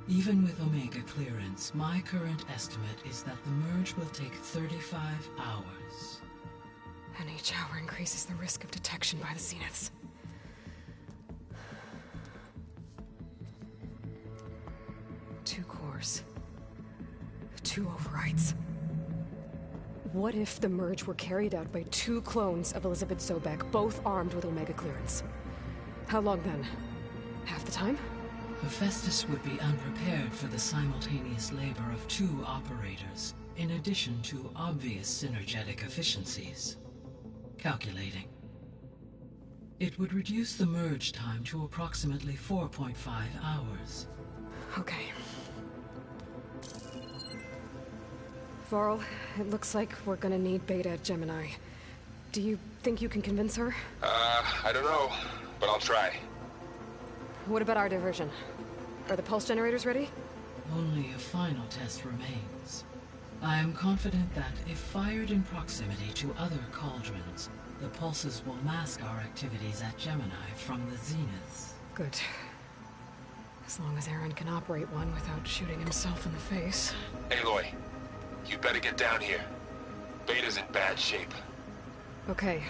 Even with Omega clearance, my current estimate is that the merge will take 35 hours. And each hour increases the risk of detection by the Zeniths. Two cores. Two overrides. What if the merge were carried out by two clones of Elizabeth Sobek, both armed with Omega clearance? How long then? Half the time? Hephaestus would be unprepared for the simultaneous labor of two operators, in addition to obvious synergetic efficiencies. Calculating. It would reduce the merge time to approximately 4.5 hours. Okay. Varl, it looks like we're gonna need Beta at Gemini. Do you think you can convince her? I don't know, but I'll try. What about our diversion? Are the pulse generators ready? Only a final test remains. I am confident that if fired in proximity to other cauldrons, the pulses will mask our activities at Gemini from the Zeniths. Good. As long as Aaron can operate one without shooting himself in the face. Aloy, you better get down here. Beta's in bad shape. Okay.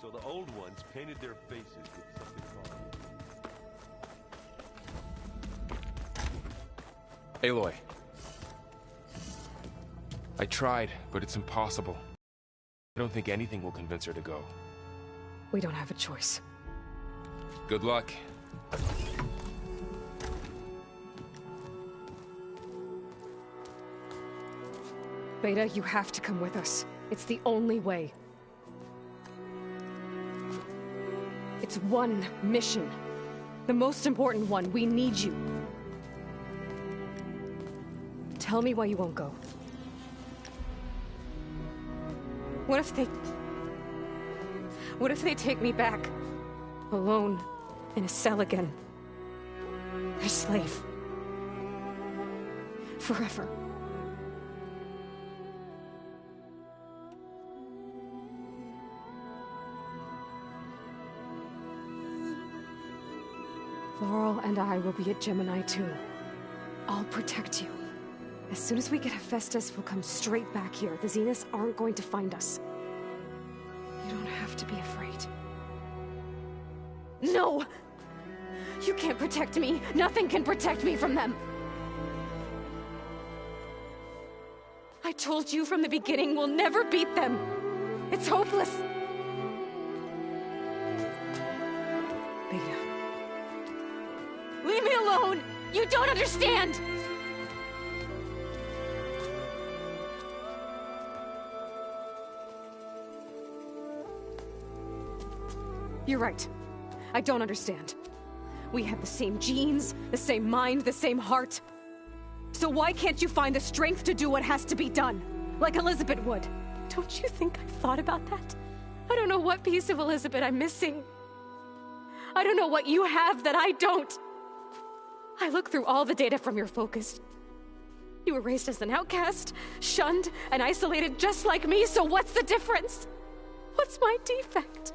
So the old ones painted their faces with something called... Aloy. I tried, but it's impossible. I don't think anything will convince her to go. We don't have a choice. Good luck. Beta, you have to come with us. It's the only way. It's one mission. The most important one. We need you. Tell me why you won't go. What if they take me back? Alone, in a cell again. A slave. Forever. Varl and I will be at Gemini too. I'll protect you. As soon as we get Hephaestus, we'll come straight back here. The Zeniths aren't going to find us. You don't have to be afraid. No! You can't protect me! Nothing can protect me from them! I told you from the beginning, we'll never beat them. It's hopeless. Beta. Leave me alone! You don't understand! You're right. I don't understand. We have the same genes, the same mind, the same heart. So why can't you find the strength to do what has to be done? Like Elizabeth would. Don't you think I've thought about that? I don't know what piece of Elizabeth I'm missing. I don't know what you have that I don't. I look through all the data from your focus. You were raised as an outcast, shunned, and isolated just like me, so what's the difference? What's my defect?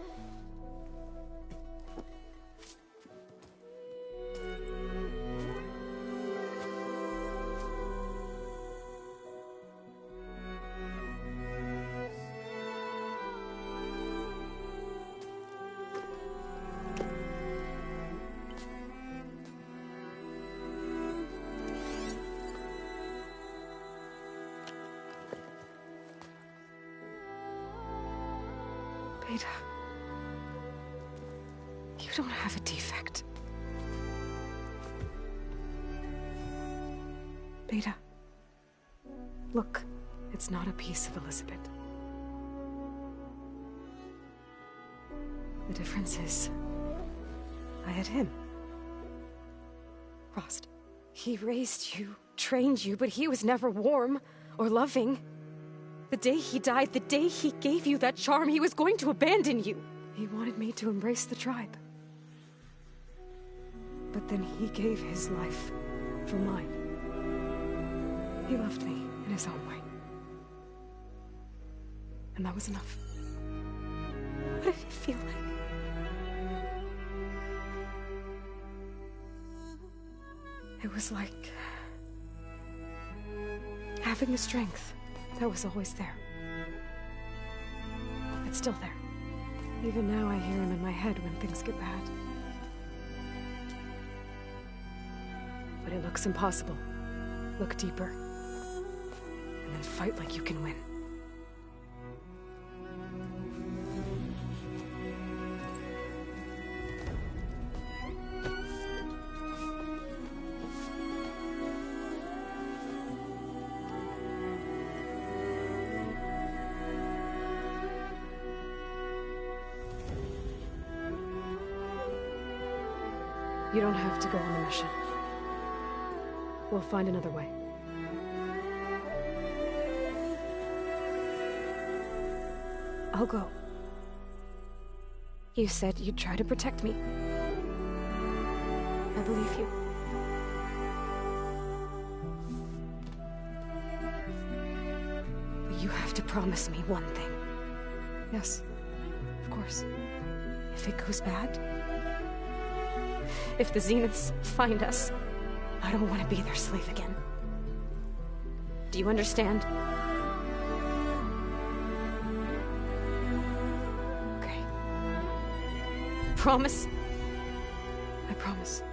Beta, you don't have a defect. Beta, look, it's not a piece of Elizabeth. The difference is, I had him. Frost. He raised you, trained you, but he was never warm or loving. The day he died, the day he gave you that charm, he was going to abandon you. He wanted me to embrace the tribe. But then he gave his life for mine. He loved me in his own way. And that was enough. What did it feel like? It was like having the strength that was always there. It's still there. Even now I hear him in my head when things get bad. But it looks impossible. Look deeper. And then fight like you can win. You don't have to go on the mission. We'll find another way. I'll go. You said you'd try to protect me. I believe you. But you have to promise me one thing. Yes, of course. If it goes bad, if the Zeniths find us, I don't want to be their slave again. Do you understand? Okay. Promise? I promise.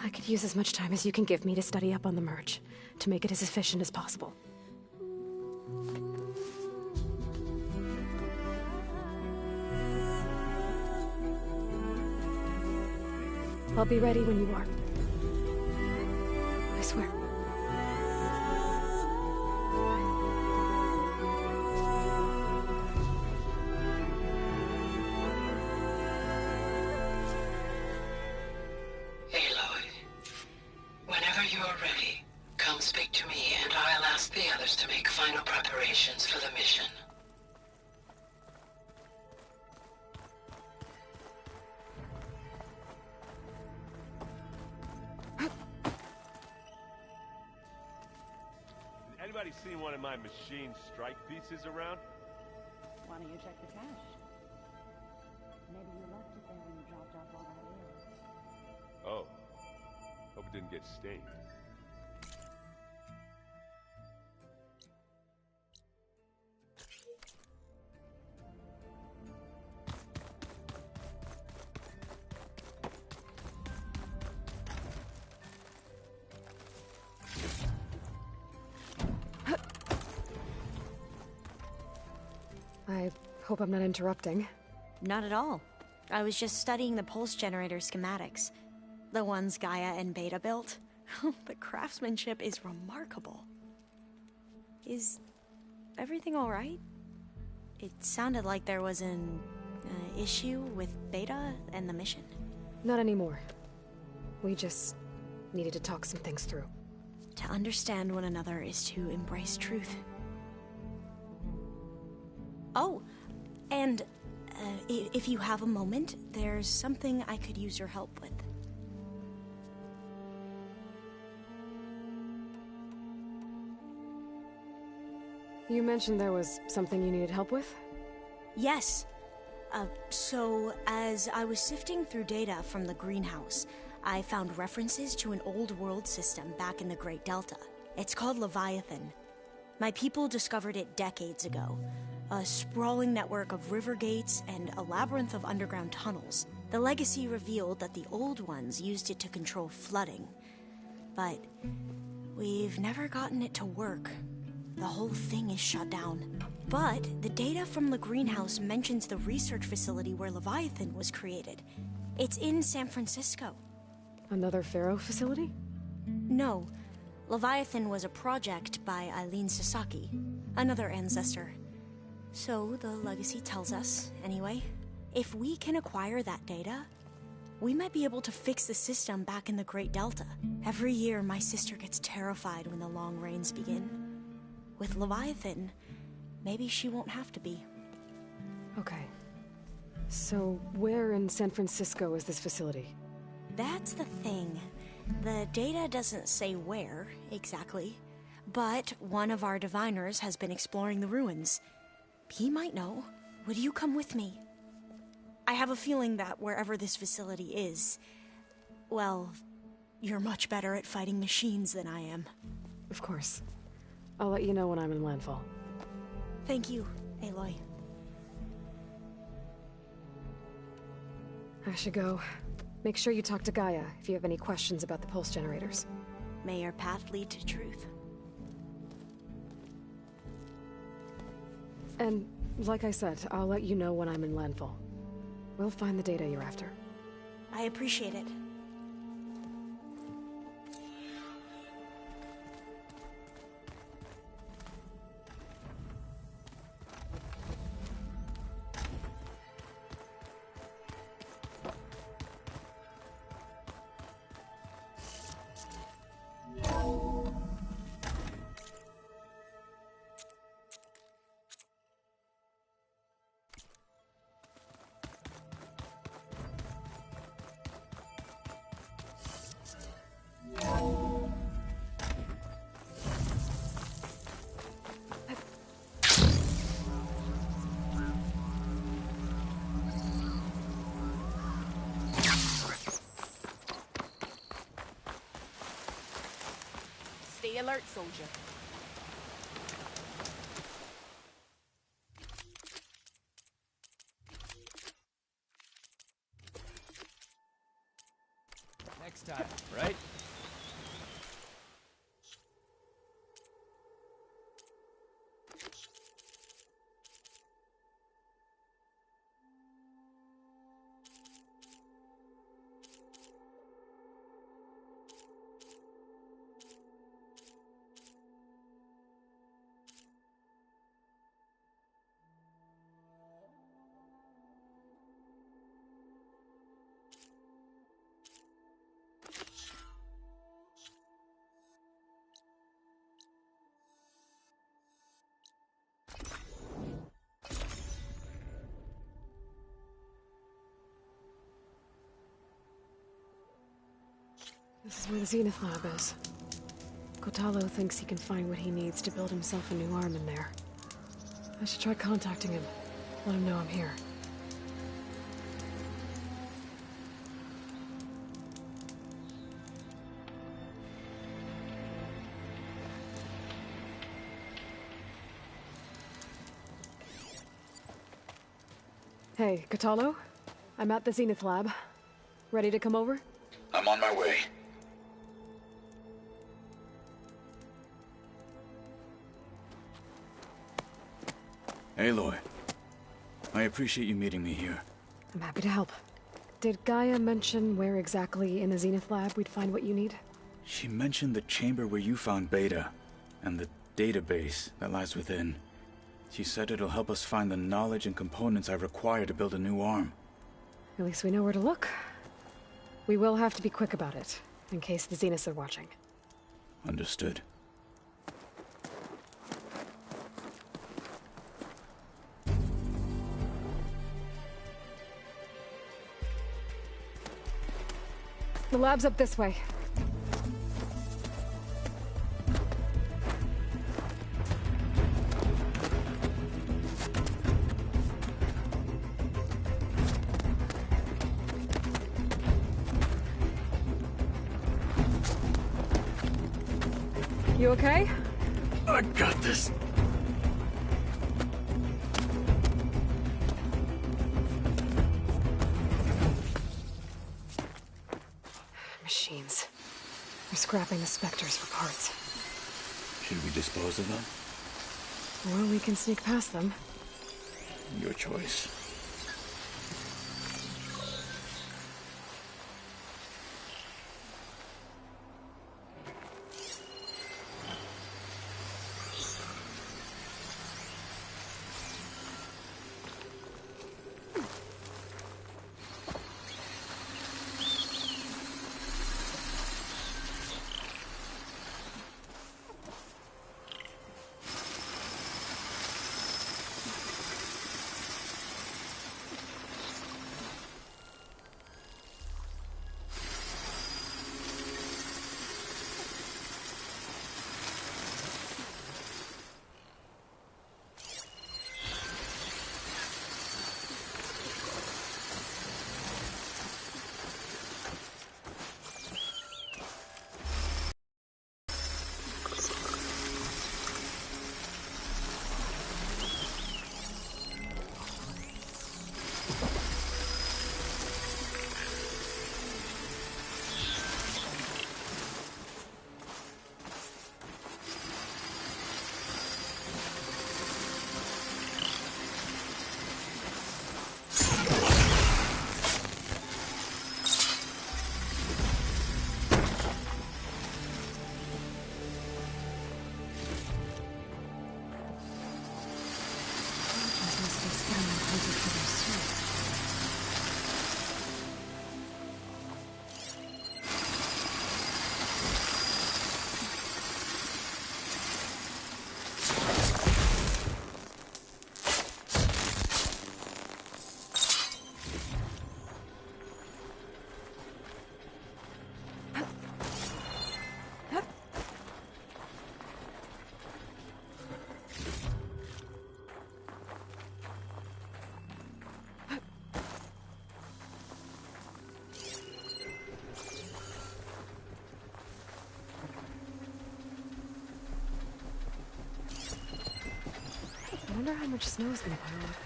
I could use as much time as you can give me to study up on the merge, to make it as efficient as possible. I'll be ready when you are. I swear. Aloy, whenever you are ready, come speak to me and I'll ask the others to make final preparations for the mission. Anybody seen one of my machine strike pieces around? Why don't you check the cache? Maybe you left it there when you dropped off all that ale. Oh. Hope it didn't get stained. I hope I'm not interrupting. Not at all. I was just studying the pulse generator schematics. The ones Gaia and Beta built. The craftsmanship is remarkable. Is everything alright? It sounded like there was an issue with Beta and the mission. Not anymore. We just needed to talk some things through. To understand one another is to embrace truth. Oh, and if you have a moment, there's something I could use your help with. You mentioned there was something you needed help with? Yes. So, as I was sifting through data from the greenhouse, I found references to an old world system back in the Great Delta. It's called Leviathan. My people discovered it decades ago. A sprawling network of river gates and a labyrinth of underground tunnels. The legacy revealed that the old ones used it to control flooding. But we've never gotten it to work. The whole thing is shut down. But the data from the greenhouse mentions the research facility where Leviathan was created. It's in San Francisco. Another Pharaoh facility? No. Leviathan was a project by Eileen Sasaki, another ancestor. So the legacy tells us, anyway, if we can acquire that data, we might be able to fix the system back in the Great Delta. Every year, my sister gets terrified when the long rains begin. With Leviathan, maybe she won't have to be. Okay. So, where in San Francisco is this facility? That's the thing. The data doesn't say where, exactly. But one of our diviners has been exploring the ruins. He might know. Would you come with me? I have a feeling that wherever this facility is, well, you're much better at fighting machines than I am. Of course. I'll let you know when I'm in landfall. Thank you, Aloy. I should go. Make sure you talk to Gaia if you have any questions about the pulse generators. May your path lead to truth. And, like I said, I'll let you know when I'm in landfall. We'll find the data you're after. I appreciate it. Stay alert, soldier. Next time, right? This is where the Zenith Lab is. Kotalo thinks he can find what he needs to build himself a new arm in there. I should try contacting him. Let him know I'm here. Hey, Kotalo? I'm at the Zenith Lab. Ready to come over? I'm on my way. Aloy, I appreciate you meeting me here. I'm happy to help. Did Gaia mention where exactly in the Zenith lab we'd find what you need? She mentioned the chamber where you found Beta, and the database that lies within. She said it'll help us find the knowledge and components I require to build a new arm. At least we know where to look. We will have to be quick about it, in case the Zeniths are watching. Understood. The lab's up this way. You okay? I got this. Machines. They're scrapping the Spectres for parts. Should we dispose of them? Or we can sneak past them. Your choice. I wonder how much snow is gonna pile up.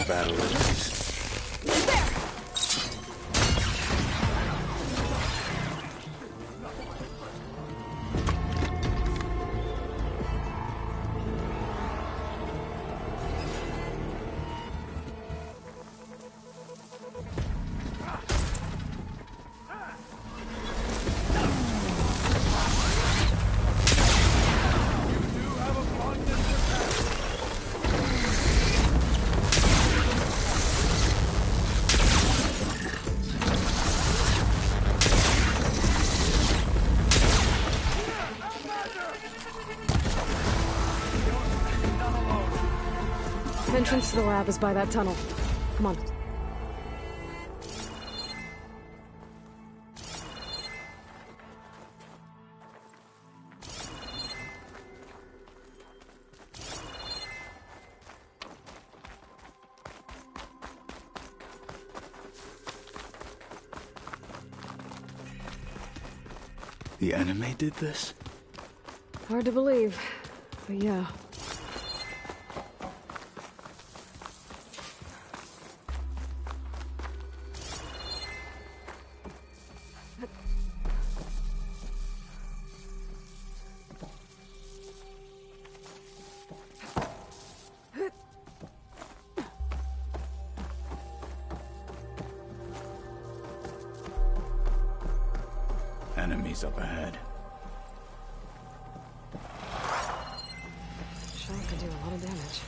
Battle it is. Entrance to the lab is by that tunnel. Come on. The enemy did this? Hard to believe, but yeah. Enemies up ahead. Sure could do a lot of damage.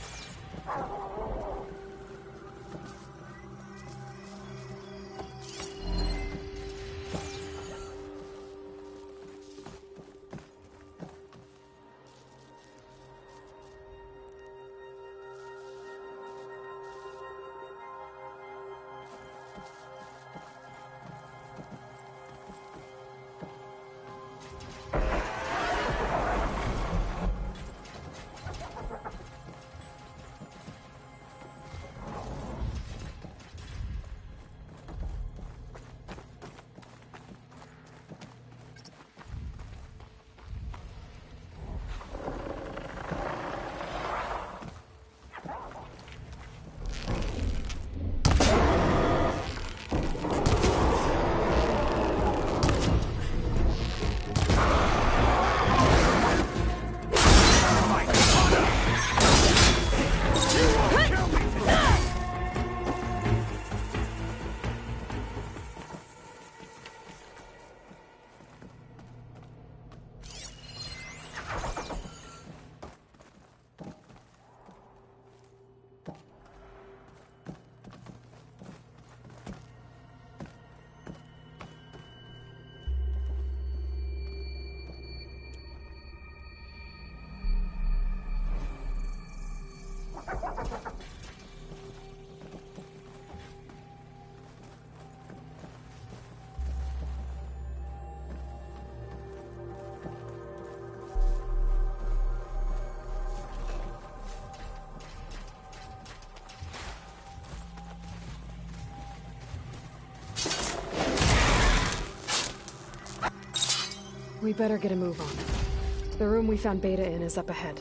We better get a move on. The room we found Beta in is up ahead.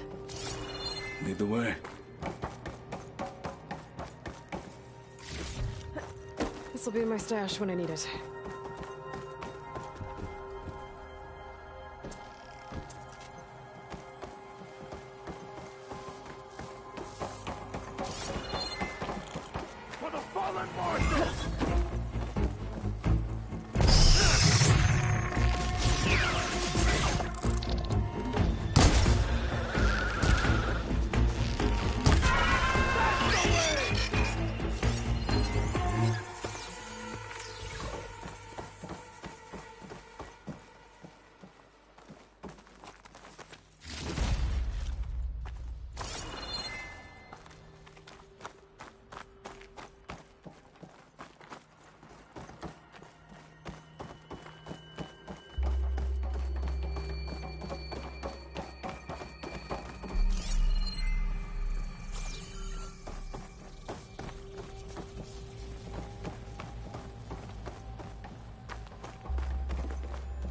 Lead the way. This'll be in my stash when I need it. For the fallen marshals!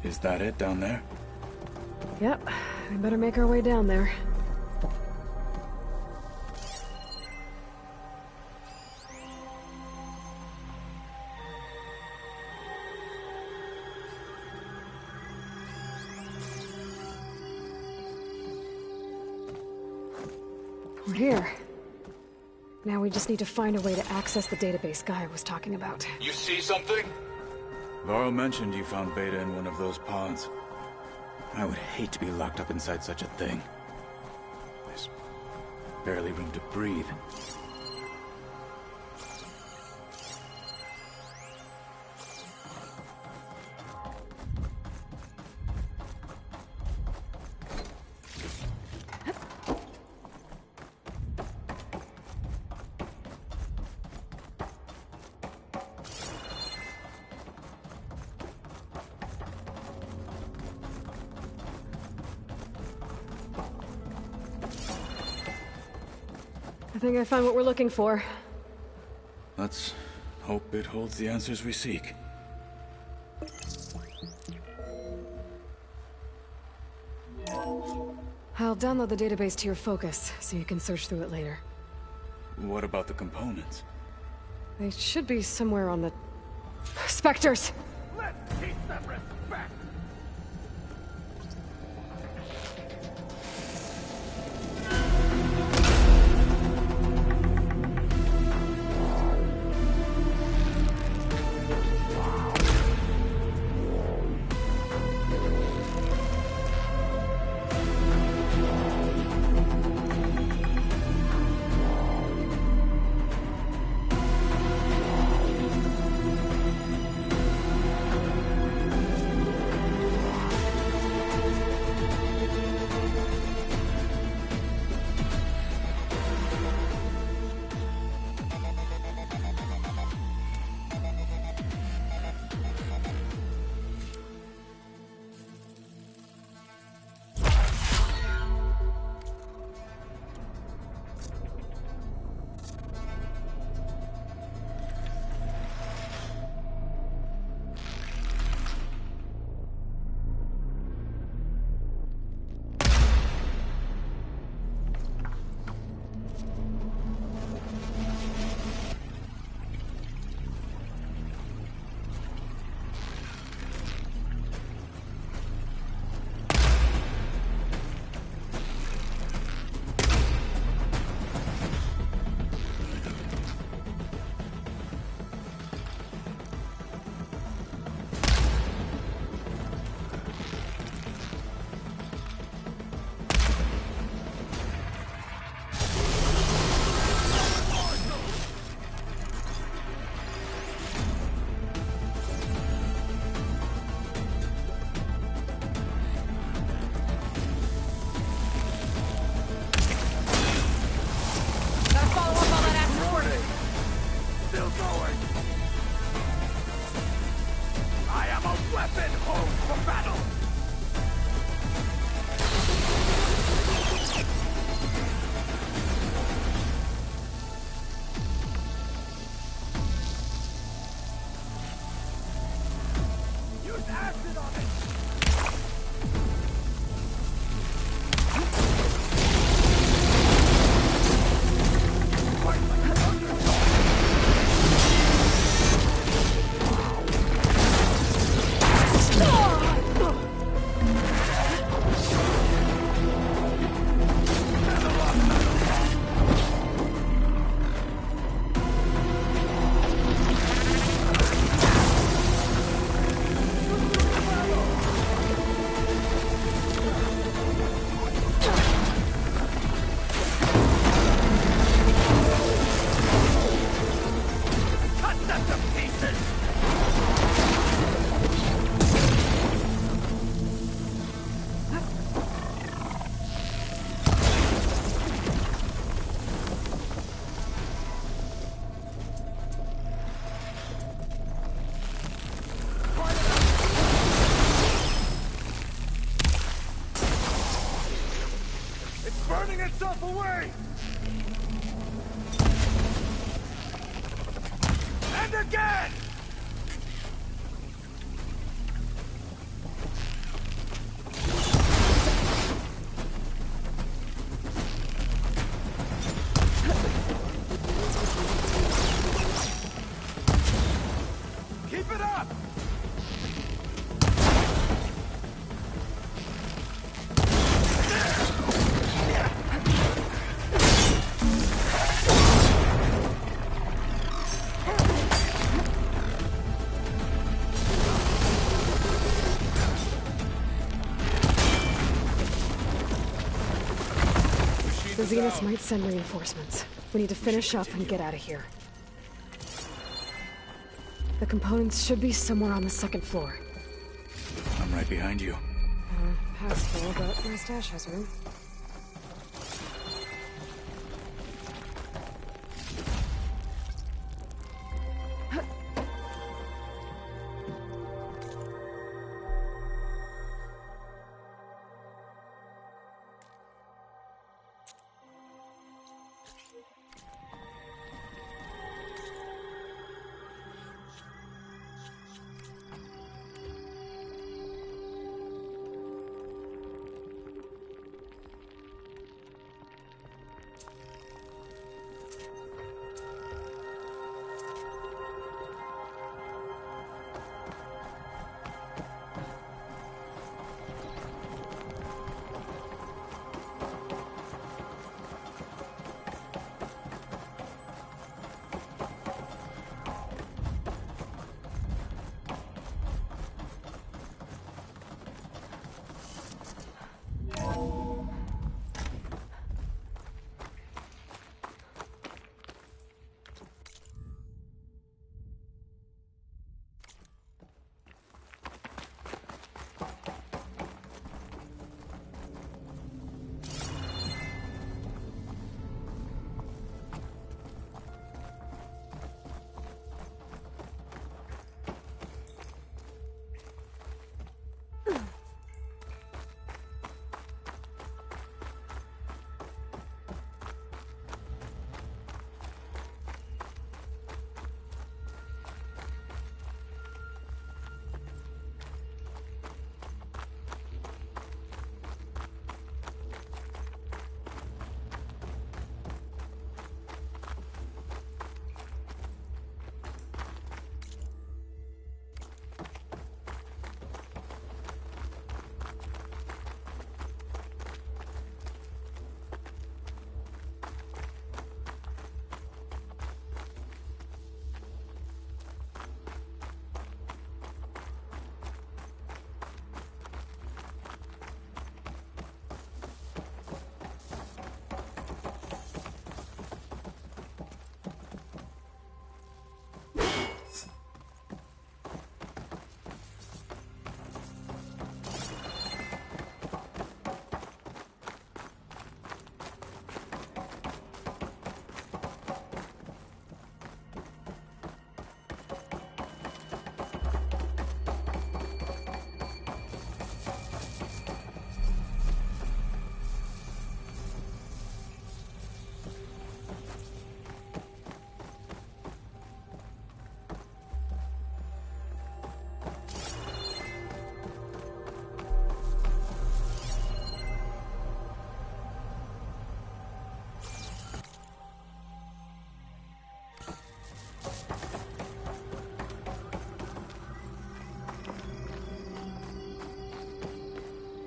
Is that it down there? Yep, we better make our way down there. We're here. Now we just need to find a way to access the database Guy was talking about. You see something? Varl mentioned you found Beta in one of those pods. I would hate to be locked up inside such a thing. There's barely room to breathe. I think I found what we're looking for. Let's hope it holds the answers we seek. I'll download the database to your Focus, so you can search through it later. What about the components? They should be somewhere on the... Spectres! Let's teach them respect! away! And again! Keep it up! The Zeniths might send reinforcements. We need to finish up and get out of here. The components should be somewhere on the second floor. I'm right behind you. House full, but my stash has room.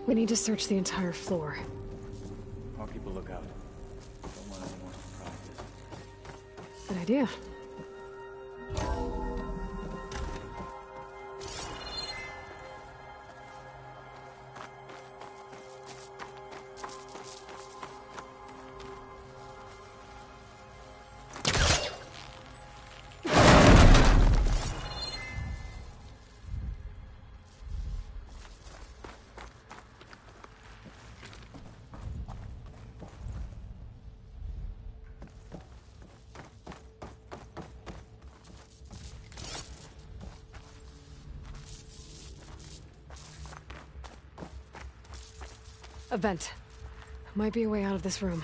We need to search the entire floor. I'll keep a lookout. Don't want any more surprises. Good idea. A vent. Might be a way out of this room.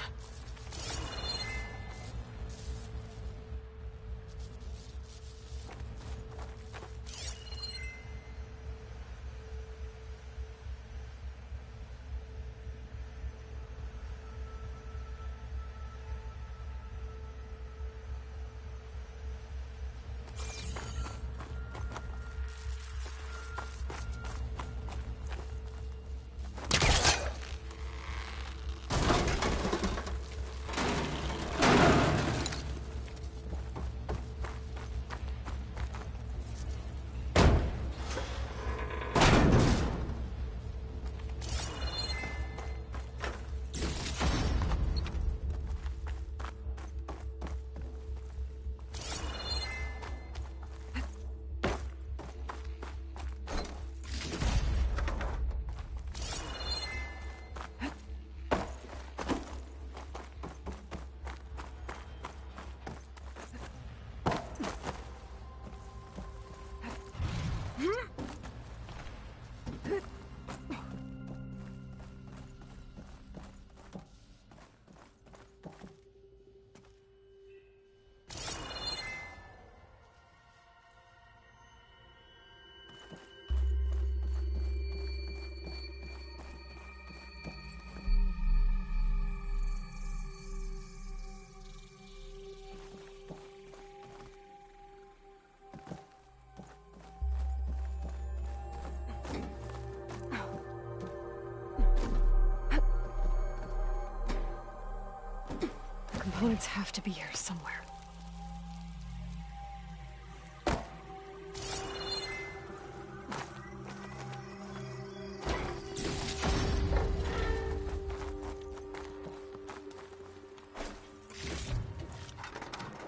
Components have to be here somewhere.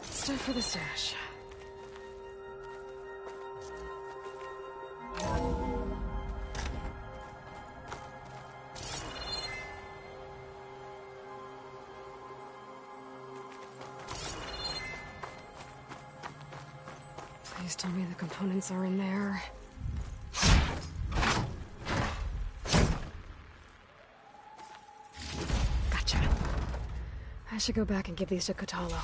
It's time for the stash. Please tell me the components are in there. Gotcha. I should go back and give these to Kotalo.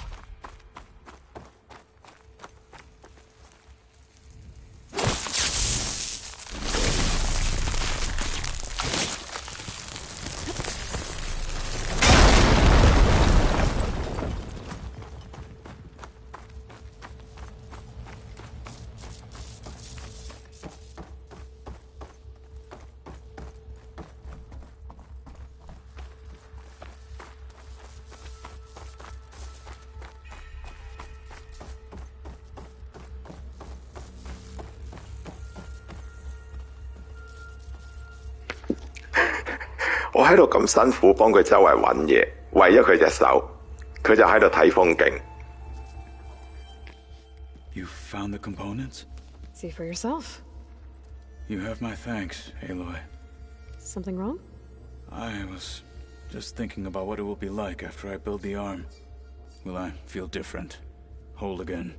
我喺度咁辛苦幫佢周圍揾嘢，為咗佢隻手，佢就喺度睇風景。You found the components? See for yourself. You have my thanks, Aloy. Something wrong? I was just thinking about what it will be like after I build the arm. Will I feel different? Whole again?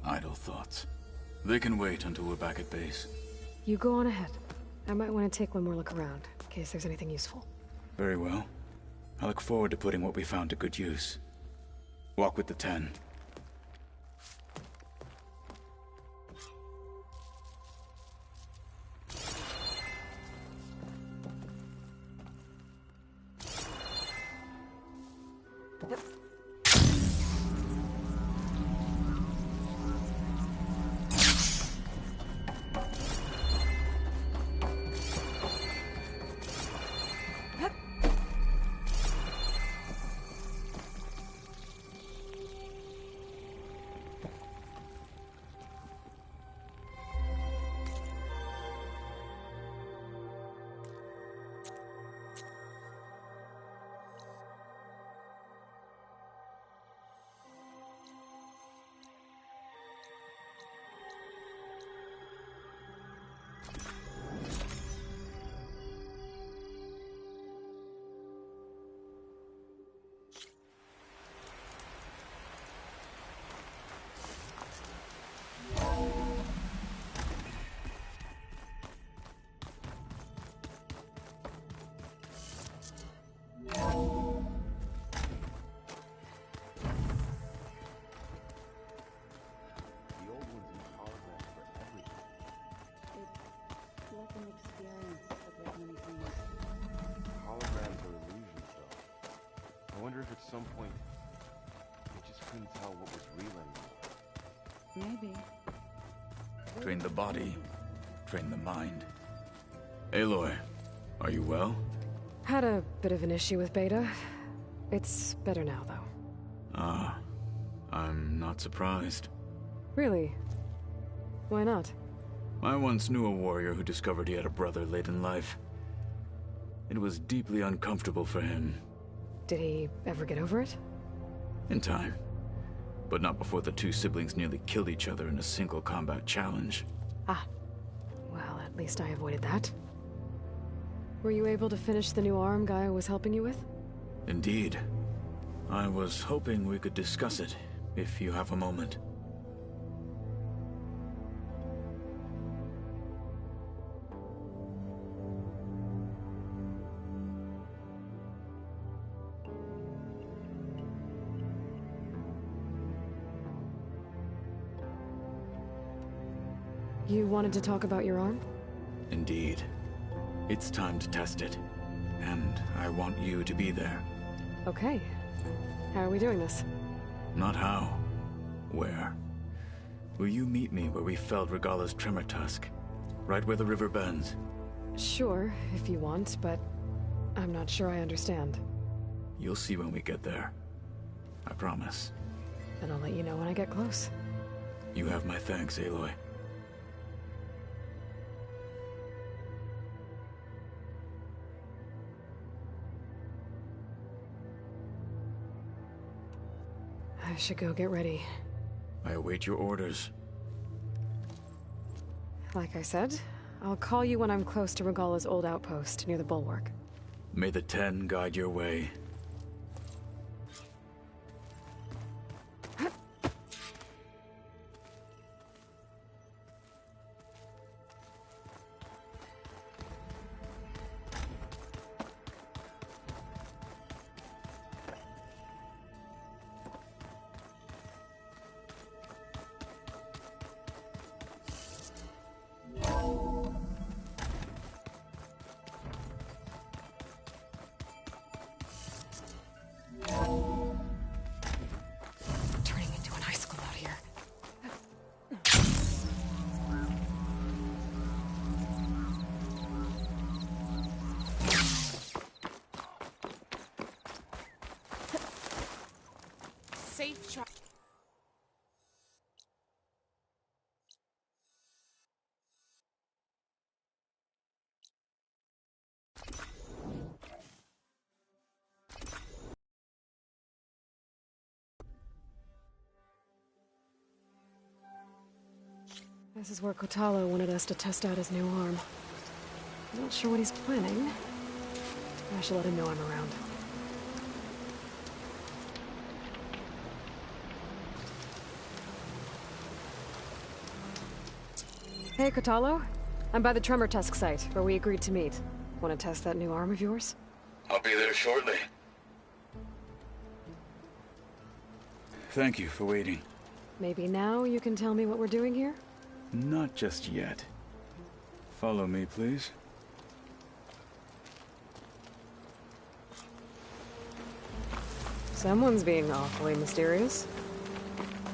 Idle thoughts. They can wait until we're back at base. You go on ahead. I might want to take one more look around, in case there's anything useful. Very well. I look forward to putting what we found to good use. Walk with the 10. wonder if at some point we just couldn't tell what was real anymore. Maybe. Train the body, train the mind. Aloy, are you well? Had a bit of an issue with Beta. It's better now, though. Ah, I'm not surprised. Really? Why not? I once knew a warrior who discovered he had a brother late in life. It was deeply uncomfortable for him. Did he ever get over it? In time. But not before the two siblings nearly killed each other in a single combat challenge. Ah. Well, at least I avoided that. Were you able to finish the new arm Gaia was helping you with? Indeed. I was hoping we could discuss it, if you have a moment. You wanted to talk about your arm? Indeed. It's time to test it. And I want you to be there. Okay. How are we doing this? Not how. Where? Will you meet me where we felled Regala's tremor tusk? Right where the river bends? Sure, if you want, but I'm not sure I understand. You'll see when we get there. I promise. Then I'll let you know when I get close. You have my thanks, Aloy. I should go get ready. I await your orders. Like I said, I'll call you when I'm close to Regala's old outpost near the bulwark. May the Ten guide your way. Turning into an icicle out here. Safe try. This is where Kotalo wanted us to test out his new arm. Not sure what he's planning. I should let him know I'm around. Hey, Kotalo. I'm by the Tremor Tusk site, where we agreed to meet. Want to test that new arm of yours? I'll be there shortly. Thank you for waiting. Maybe now you can tell me what we're doing here? Not just yet. Follow me, please. Someone's being awfully mysterious.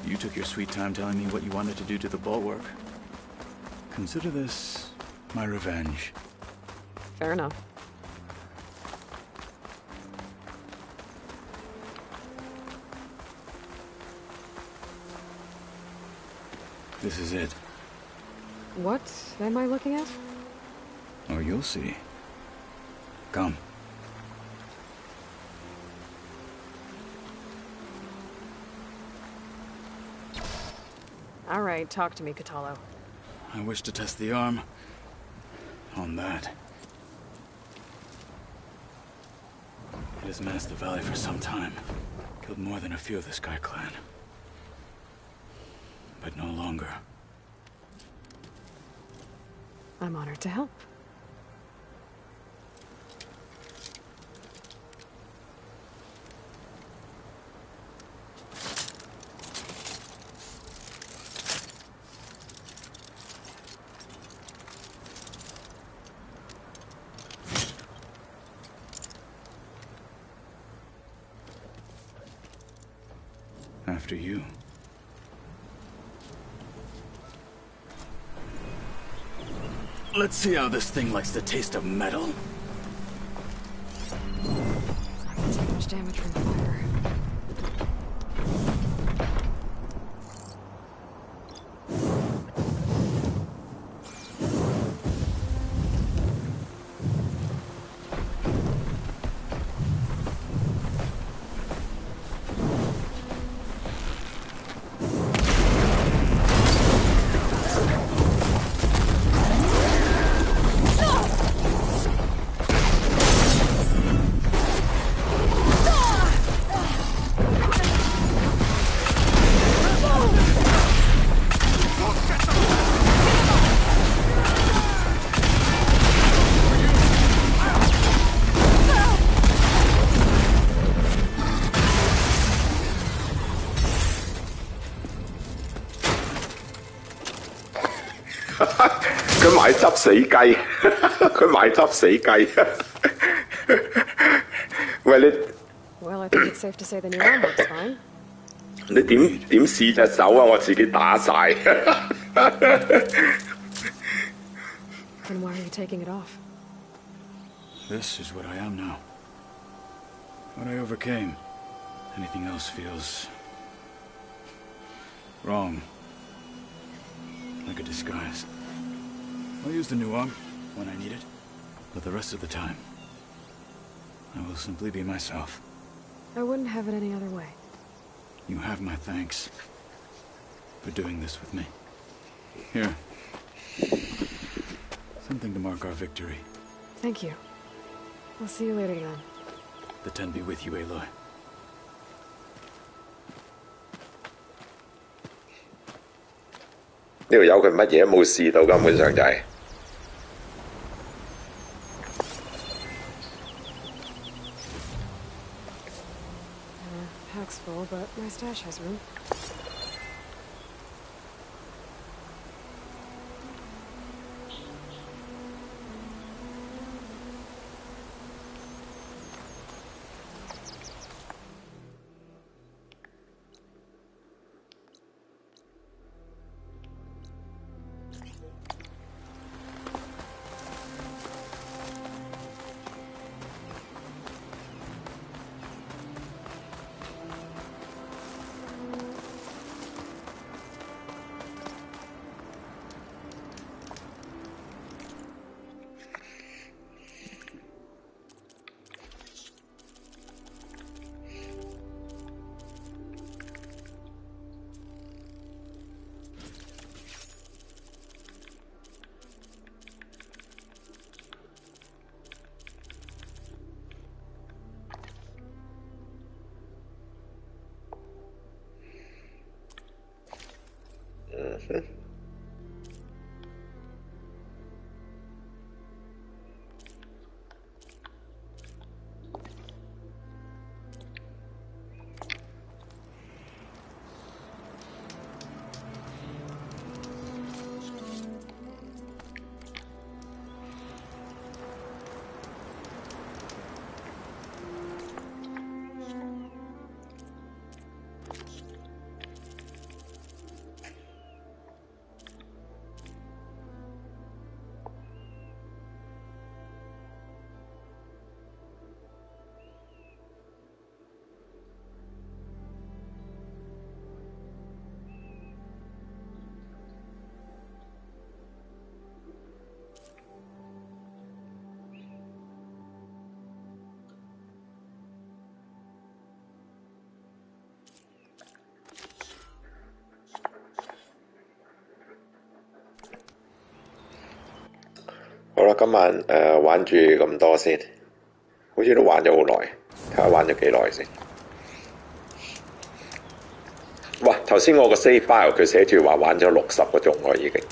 You took your sweet time telling me what you wanted to do to the bulwark. Consider this my revenge. Fair enough. This is it. What am I looking at? Oh, you'll see. Come. All right, talk to me, Kotalo. I wish to test the arm on that. It has menaced the valley for some time. Killed more than a few of the Sky Clan. But no longer. I'm honored to help. after you. Let's see how this thing likes the taste of metal. Not gonna take much damage from fire.佢買執死雞，佢買執死雞。喂你， Well, I think it's safe to say the new arm looks fine. 你點試隻手啊？我自己打晒。Then why are you taking it off? This is what I am now. What I overcame. Anything else feels wrong. Like a disguise. I'll use the new arm when I need it, but the rest of the time, I will simply be myself. I wouldn't have it any other way. You have my thanks for doing this with me. Here. Something to mark our victory. Thank you. I'll see you later then. The Ten be with you, Aloy. 呢度有佢乜嘢都冇試到，根本上就係。Pack's full, but my stash has room.好啦，今晚玩住咁多先，好似都玩咗好耐，睇下玩咗幾耐先。哇！頭先我個 save file 佢寫住話玩咗60個鐘喎已經。